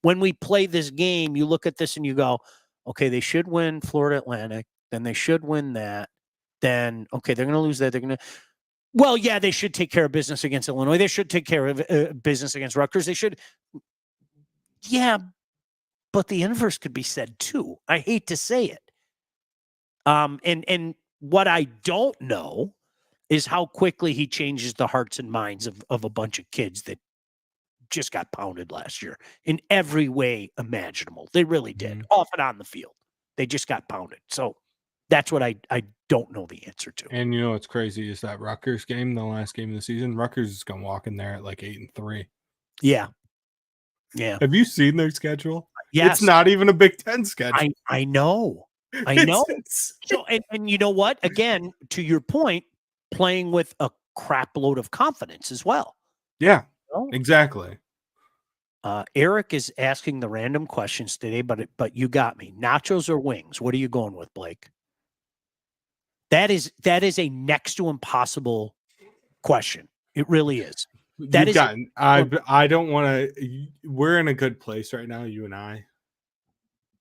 when we play this game, you look at this and you go, okay, they should win Florida Atlantic, then they should win that. Then, okay, they're going to lose that. They're going to, well, yeah, they should take care of business against Illinois. They should take care of business against Rutgers. They should, yeah, but the inverse could be said too. I hate to say it. And what I don't know is how quickly he changes the hearts and minds of a bunch of kids that just got pounded last year in every way imaginable. They really did, off and on the field. They just got pounded. So that's what I don't know the answer to. And you know what's crazy is that Rutgers game, the last game of the season, Rutgers is going to walk in there at like 8-3. Yeah. Yeah. Have you seen their schedule? Yes. It's not even a Big Ten schedule. I know. I know. So, and you know what? Again, to your point, playing with a crap load of confidence as well. Yeah, exactly. Eric is asking the random questions today, but you got me. Nachos or wings? What are you going with, Blake? That is a next to impossible question. It really is. I don't want to. We're in a good place right now, you and I.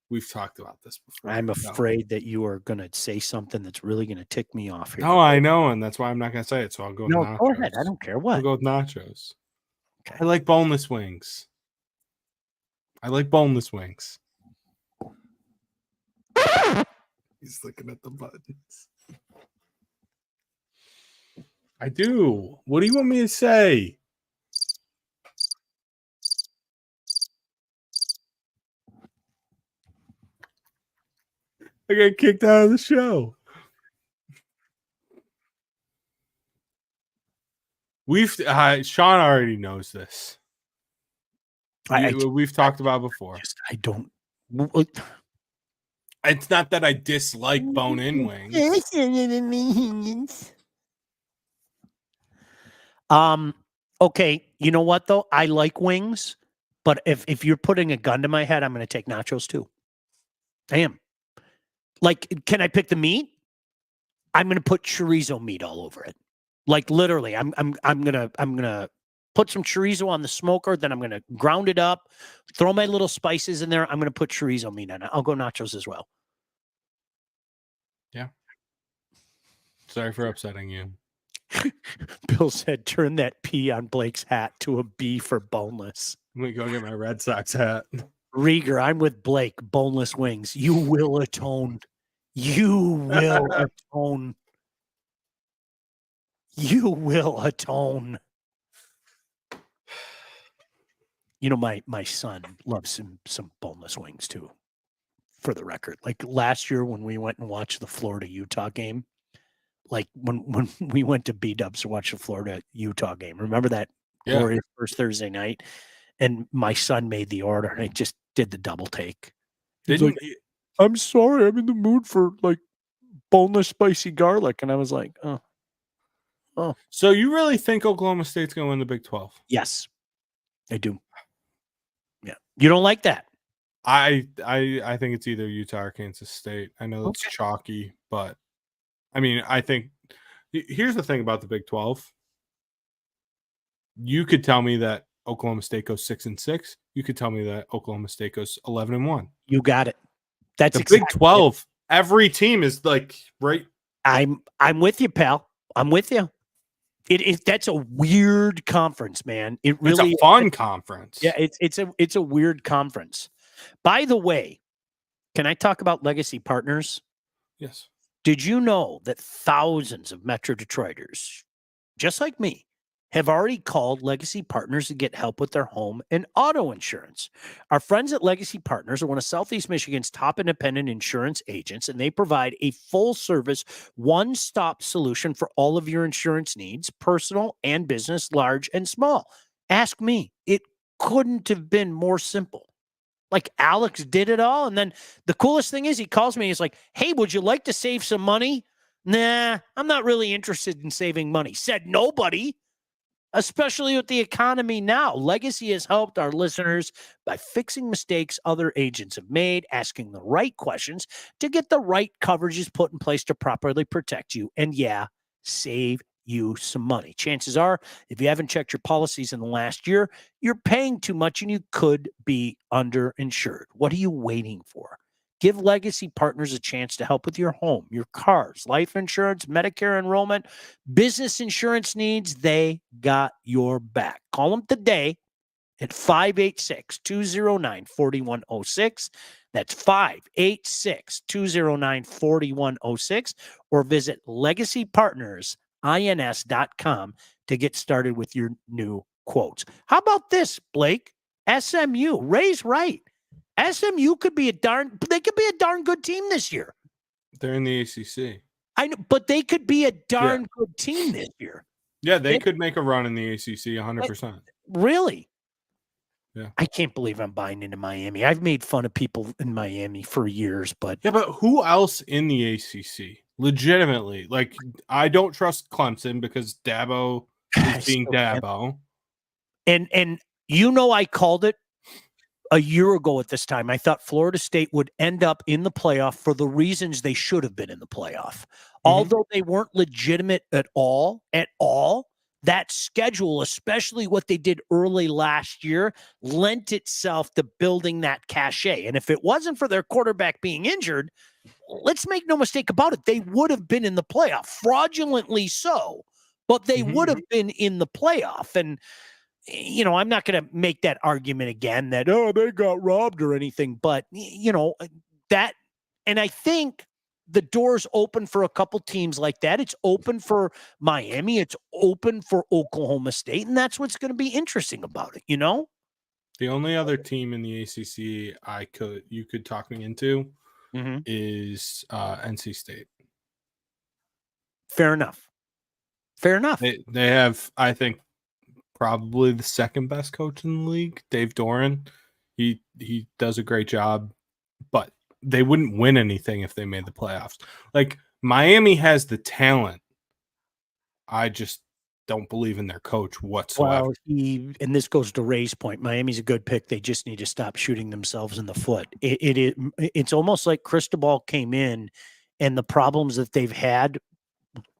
We've talked about this before. I'm afraid that you are going to say something that's really going to tick me off here. No, I know, and that's why I'm not going to say it. So I'll go with nachos. Go ahead. I don't care what. I'll go with nachos. Okay. I like boneless wings. He's looking at the buttons. I do. What do you want me to say? I got kicked out of the show. Sean already knows this. We've talked about before. I don't. It's not that I dislike bone-in wings. Okay. You know what though? I like wings, but if you're putting a gun to my head, I'm going to take nachos too. I am. Like, can I pick the meat? I'm going to put chorizo meat all over it. Like literally, I'm gonna put some chorizo on the smoker. Then I'm gonna ground it up, throw my little spices in there. I'm gonna put chorizo meat on it. I'll go nachos as well. Yeah. Sorry for upsetting you. Bill said, "Turn that P on Blake's hat to a B for boneless." Let me go get my Red Sox hat. Rieger, I'm with Blake. Boneless wings. You will atone. You will atone. You will atone. You know, my son loves some boneless wings too, for the record. Like last year when we went and watched the Florida-Utah game, like when we went to B-Dubs to watch the Florida-Utah game, remember that glorious first Thursday night? And my son made the order and I just did the double take. Like, I'm sorry, I'm in the mood for like boneless spicy garlic. And I was like, oh. So you really think Oklahoma State's going to win the Big 12? Yes, I do. Yeah. You don't like that? I think it's either Utah or Kansas State. I know it's chalky, but I mean, I think here's the thing about the Big 12. You could tell me that Oklahoma State goes 6-6. You could tell me that Oklahoma State goes 11-1. You got it. That's the Big 12. Every team is like right. I'm with you, pal. I'm with you. That's a weird conference, man. It It's really a fun conference. Yeah, it's a weird conference. By the way, can I talk about legacy partners? Yes. Did you know that thousands of Metro Detroiters, just like me, have already called Legacy Partners to get help with their home and auto insurance? Our friends at Legacy Partners are one of Southeast Michigan's top independent insurance agents, and they provide a full service, one stop solution for all of your insurance needs, personal and business, large and small. Ask me, it couldn't have been more simple. Like Alex did it all. And then the coolest thing is he calls me. He's like, hey, would you like to save some money? Nah, I'm not really interested in saving money. Said nobody, especially with the economy now. Legacy has helped our listeners by fixing mistakes other agents have made, asking the right questions to get the right coverages put in place to properly protect you. And yeah, save you some money. Chances are, if you haven't checked your policies in the last year, you're paying too much and you could be underinsured. What are you waiting for? Give Legacy Partners a chance to help with your home, your cars, life insurance, Medicare enrollment, business insurance needs. They got your back. Call them today at 586-209-4106. That's 586-209-4106, or visit legacypartnersins.com to get started with your new quotes. How about this, Blake? SMU, Ray's right. SMU could be a darn good team this year. They're in the ACC. I know, but they could be a darn good team this year. Yeah, they could make a run in the ACC 100%. Really? Yeah. I can't believe I'm buying into Miami. I've made fun of people in Miami for years, but Yeah, but who else in the ACC? Legitimately. Like, I don't trust Clemson because Dabo is being Dabo. And I called it a year ago at this time. I thought Florida State would end up in the playoff for the reasons they should have been in the playoff. Although they weren't legitimate at all, that schedule, especially what they did early last year, lent itself to building that cachet. And if it wasn't for their quarterback being injured, let's make no mistake about it, they would have been in the playoff, fraudulently so, but they would have been in the playoff. And I'm not going to make that argument again that, they got robbed or anything, but that, and I think the door's open for a couple teams like that. It's open for Miami. It's open for Oklahoma State. And that's what's going to be interesting about it, The only other team in the ACC you could talk me into is NC State. Fair enough. They have, I think, probably the second best coach in the league, Dave Doran. He does a great job, but they wouldn't win anything if they made the playoffs. Like, Miami has the talent. I just don't believe in their coach whatsoever. Well, and this goes to Ray's point. Miami's a good pick. They just need to stop shooting themselves in the foot. It's almost like Cristobal came in, and the problems that they've had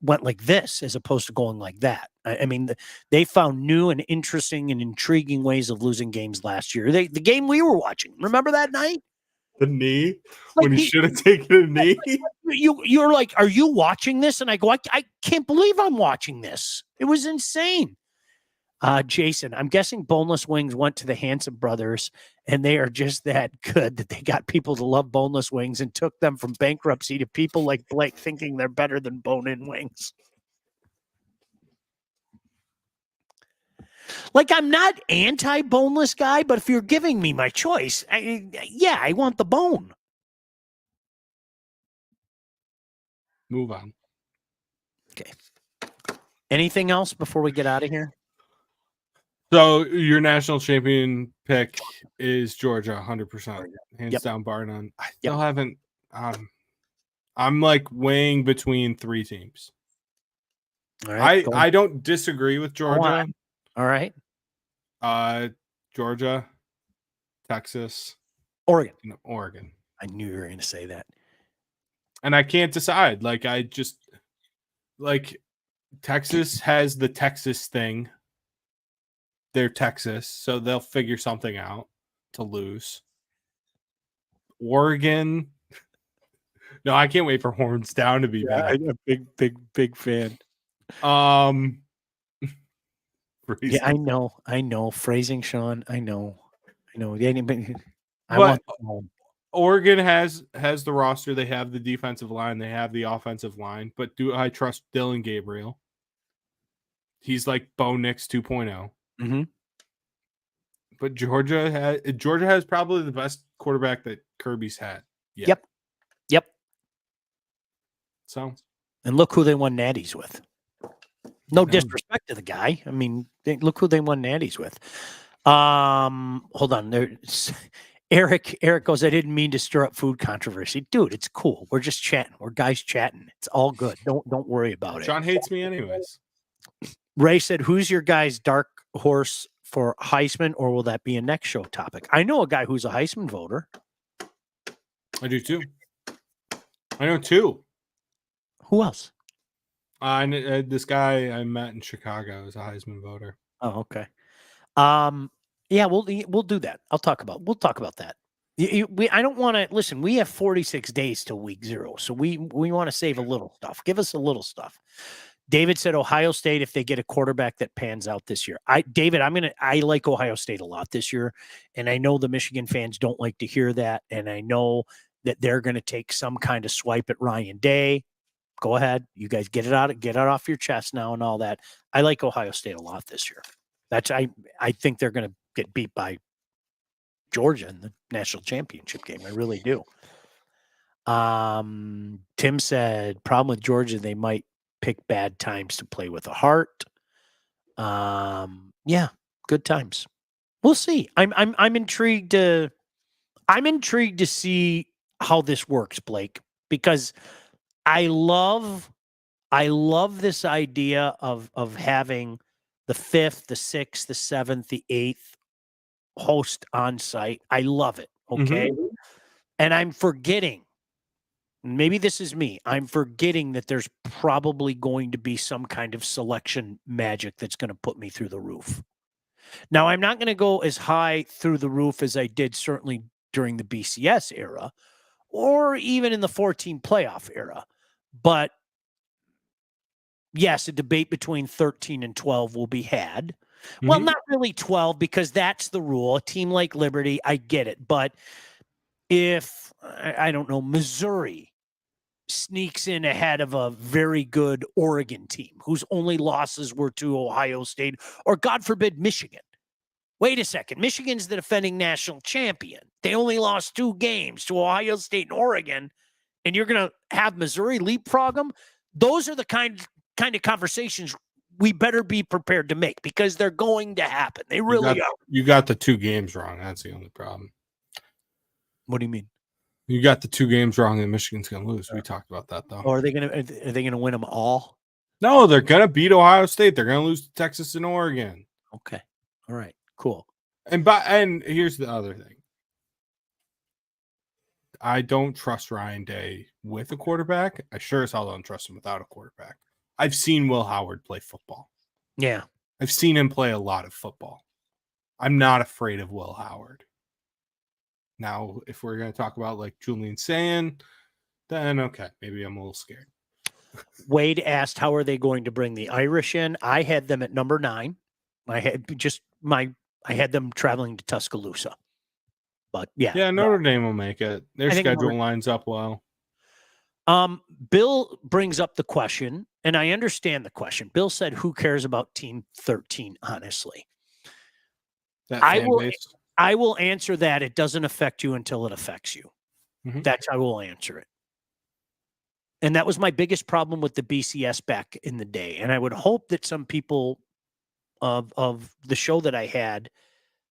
went like this as opposed to going like that. I mean, they found new and interesting and intriguing ways of losing games last year. The game we were watching, remember that night? The knee? When he should have taken a knee? You're like, are you watching this? And I go, I can't believe I'm watching this. It was insane. Jason, I'm guessing boneless wings went to the Hanson brothers, and they are just that good that they got people to love boneless wings and took them from bankruptcy to people like Blake thinking they're better than bone-in wings. Like, I'm not anti-boneless guy, but if you're giving me my choice, I want the bone. Move on. Okay. Anything else before we get out of here? So your national champion pick is Georgia, 100%, hands down, bar none. I still haven't. I'm like weighing between three teams. All right, I don't disagree with Georgia. All right. Georgia, Texas, Oregon. Oregon. I knew you were going to say that. And I can't decide. Like, Texas has the Texas thing. They're Texas, so they'll figure something out to lose. Oregon. No, I can't wait for Horns Down to be back. I'm a big fan. Yeah, I know. Phrasing, Sean. I know. Yeah, I But want home. Oregon has the roster. They have the defensive line. They have the offensive line. But do I trust Dylan Gabriel? He's like Bo Nix 2.0. Mm-hmm. But Georgia has probably the best quarterback that Kirby's had. Yep. So, and look who they won natties with. No I know. disrespect to the guy. I mean, look who they won natties with. Hold on. There's Eric goes, I didn't mean to stir up food controversy. Dude, it's cool. We're just chatting. We're guys chatting. It's all good. Don't worry about it. Sean hates me anyways. Ray said, who's your guy's dark horse for Heisman, or will that be a next show topic? I know a guy who's a Heisman voter. I do too. I know two. Who else? This guy I met in Chicago is a Heisman voter. Oh, okay. Yeah, we'll do that. We'll talk about that. I don't want to listen. We have 46 days till week 0, so we want to save a little stuff. Give us a little stuff. David said Ohio State if they get a quarterback that pans out this year. David, I like Ohio State a lot this year, and I know the Michigan fans don't like to hear that, and I know that they're going to take some kind of swipe at Ryan Day. Go ahead, you guys get it off your chest now and all that. I like Ohio State a lot this year. I think they're going to get beat by Georgia in the national championship game. I really do. Tim said problem with Georgia, they might pick bad times to play with a heart. Yeah, good times. We'll see. I'm intrigued to see how this works, Blake, because I love this idea of having the 5th, the 6th, the 7th, the 8th host on site. I love it. Okay. Mm-hmm. And I'm forgetting, maybe this is me, I'm forgetting that there's probably going to be some kind of selection magic that's going to put me through the roof. Now, I'm not going to go as high through the roof as I did certainly during the BCS era or even in the 14 playoff era. But yes, a debate between 13 and 12 will be had. Mm-hmm. Well, not really 12 because that's the rule. A team like Liberty, I get it. But if, I don't know, Missouri sneaks in ahead of a very good Oregon team whose only losses were to Ohio State or, God forbid, Michigan. Wait a second. Michigan's the defending national champion. They only lost 2 games to Ohio State and Oregon, and you're going to have Missouri leapfrog them? Those are the kind of conversations we better be prepared to make because they're going to happen. They really are. You got the 2 games wrong. That's the only problem. What do you mean? You got the 2 games wrong and Michigan's going to lose. We talked about that though. Or are they going to win them all? No, they're going to beat Ohio State. They're going to lose to Texas and Oregon. Okay. All right. Cool. And here's the other thing. I don't trust Ryan Day with a quarterback. I sure as hell don't trust him without a quarterback. I've seen Will Howard play football. Yeah. I've seen him play a lot of football. I'm not afraid of Will Howard. Now, if we're going to talk about like Julian Sand, then okay, maybe I'm a little scared. Wade asked, how are they going to bring the Irish in? I had them at number 9. I had them traveling to Tuscaloosa. But yeah. Notre Dame will make it. Their schedule lines up well. Bill brings up the question, and I understand the question. Bill said, who cares about Team 13, honestly? I will answer that. It doesn't affect you until it affects you. Mm-hmm. That's how I will answer it. And that was my biggest problem with the BCS back in the day. And I would hope that some people of the show that I had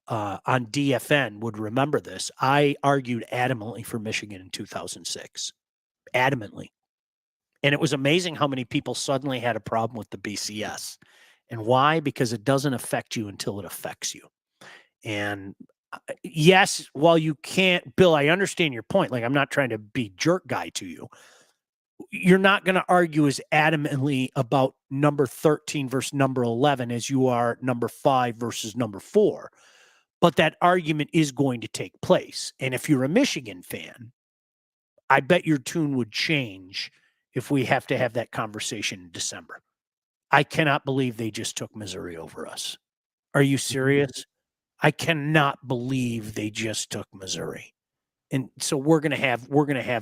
on DFN would remember this. I argued adamantly for Michigan in 2006. Adamantly. And it was amazing how many people suddenly had a problem with the BCS. And why? Because it doesn't affect you until it affects you. And yes, while you can't, Bill, I understand your point. Like, I'm not trying to be jerk guy to you. You're not going to argue as adamantly about number 13 versus number 11 as you are number 5 versus number 4. But that argument is going to take place. And if you're a Michigan fan, I bet your tune would change if we have to have that conversation in December. I cannot believe they just took Missouri over us. Are you serious? I cannot believe they just took Missouri. And so we're gonna have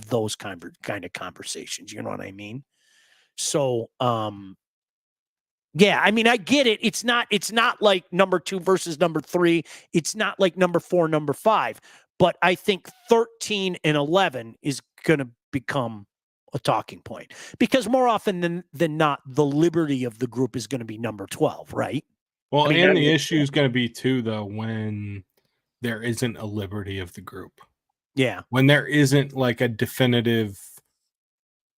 those kind of conversations. You know what I mean? So yeah, I mean, I get it. It's not like number 2 versus number 3. It's not like number 4, number 5. But I think 13 and 11 is going to become a talking point because more often than not, the liberty of the group is going to be number 12, right? Well, I mean, and the issue is going to be too, though, when there isn't a liberty of the group. Yeah. When there isn't like a definitive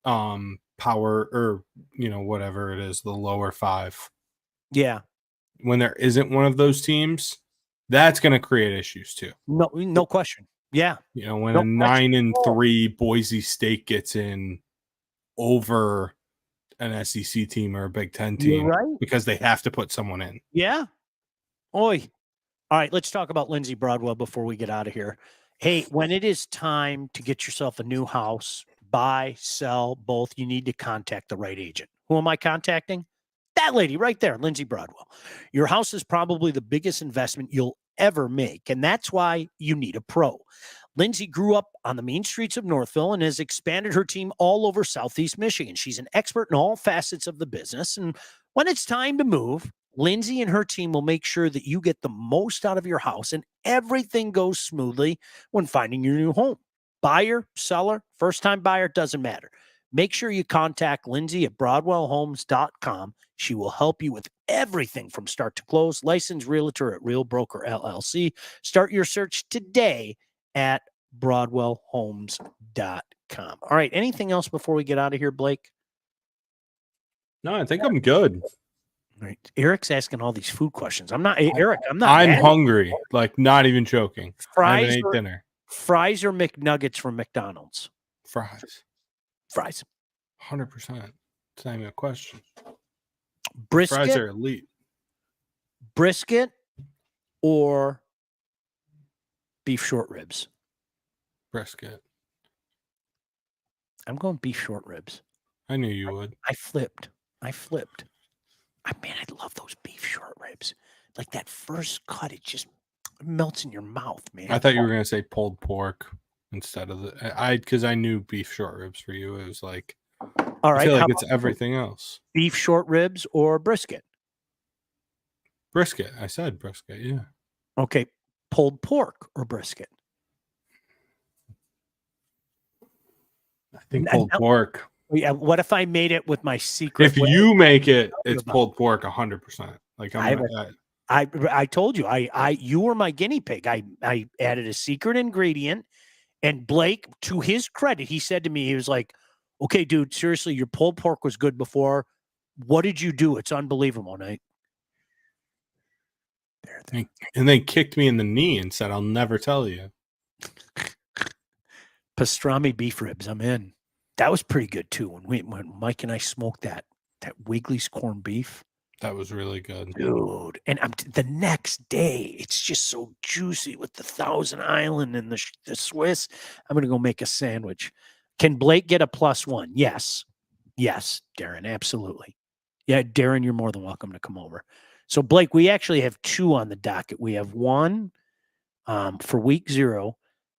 power or, whatever it is, the lower 5. Yeah. When there isn't one of those teams, that's going to create issues too. No question. Yeah. When No a 9-3 Boise State gets in over an SEC team or a Big Ten team, You're right. because they have to put someone in. Yeah. Oi. All right, let's talk about Lindsey Broadwell before we get out of here. Hey, when it is time to get yourself a new house, buy, sell, both, you need to contact the right agent. Who am I contacting? That lady right there, Lindsey Broadwell. Your house is probably the biggest investment you'll ever make, and that's why you need a pro. Lindsey grew up on the mean streets of Northville and has expanded her team all over Southeast Michigan. She's an expert in all facets of the business, and when it's time to move, Lindsey and her team will make sure that you get the most out of your house and everything goes smoothly when finding your new home. Buyer, seller, first-time buyer, doesn't matter. Make sure you contact Lindsey at BroadwellHomes.com. She will help you with everything from start to close. Licensed realtor at Real Broker LLC. Start your search today at BroadwellHomes.com. All right. Anything else before we get out of here, Blake? No, I think I'm good. All right. Eric's asking all these food questions. I'm not I'm mad. hungry. Like, not even joking. I haven't ate dinner. Fries or McNuggets from McDonald's? Fries. 100%. It's not even a question. Brisket. Fries are elite. Brisket or beef short ribs? Brisket. I'm going beef short ribs. I knew you would. I flipped. I love those beef short ribs. Like that first cut, it just melts in your mouth, man. I thought you were going to say pulled pork instead of because I knew beef short ribs for you. It was like, all right. I feel like it's everything else. Beef short ribs or brisket? Brisket. I said brisket. Yeah. Okay. Pulled pork or brisket? I think pulled pork. Yeah. What if I made it with my secret? If you make it, it's pulled pork 100%. Like I told you, you were my guinea pig. I added a secret ingredient, and Blake, to his credit, he said to me, he was like, "Okay, dude, seriously, your pulled pork was good before. What did you do? It's unbelievable." And and they kicked me in the knee and said, "I'll never tell you." Pastrami beef ribs. I'm in. That was pretty good too. When Mike and I smoked that Wiggly's corned beef. That was really good, dude. And the next day, it's just so juicy with the Thousand Island and the Swiss. I'm gonna go make a sandwich. Can Blake get a +1? Yes, Darren, absolutely. Yeah, Darren, you're more than welcome to come over. So Blake, we actually have 2 on the docket. We have one for week 0.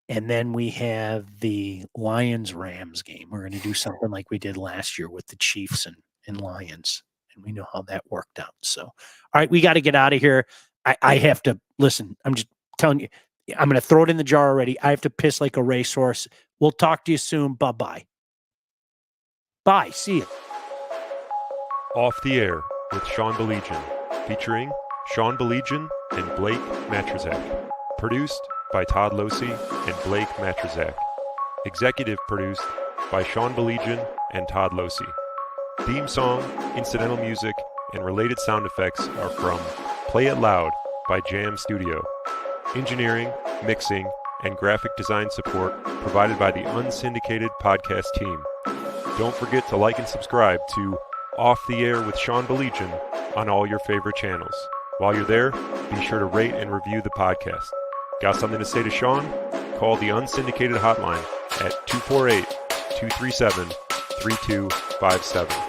And then we have the Lions-Rams game. We're going to do something like we did last year with the Chiefs and Lions. And we know how that worked out. So, all right, we got to get out of here. I have to, listen, I'm just telling you, I'm going to throw it in the jar already. I have to piss like a racehorse. We'll talk to you soon. Bye-bye. Bye. See you. Off the Air with Sean Baligian, featuring Sean Baligian and Blake Majchrzak. Produced by Todd Losey and Blake Majchrzak. Executive produced by Sean Baligian and Todd Losey. Theme song, incidental music, and related sound effects are from Play It Loud by Jam Studio. Engineering, mixing, and graphic design support provided by the Unsyndicated podcast team. Don't forget to like and subscribe to Off the Air with Sean Baligian on all your favorite channels. While you're there, be sure to rate and review the podcast. Got something to say to Sean? Call the Unsyndicated hotline at 248-237-3257.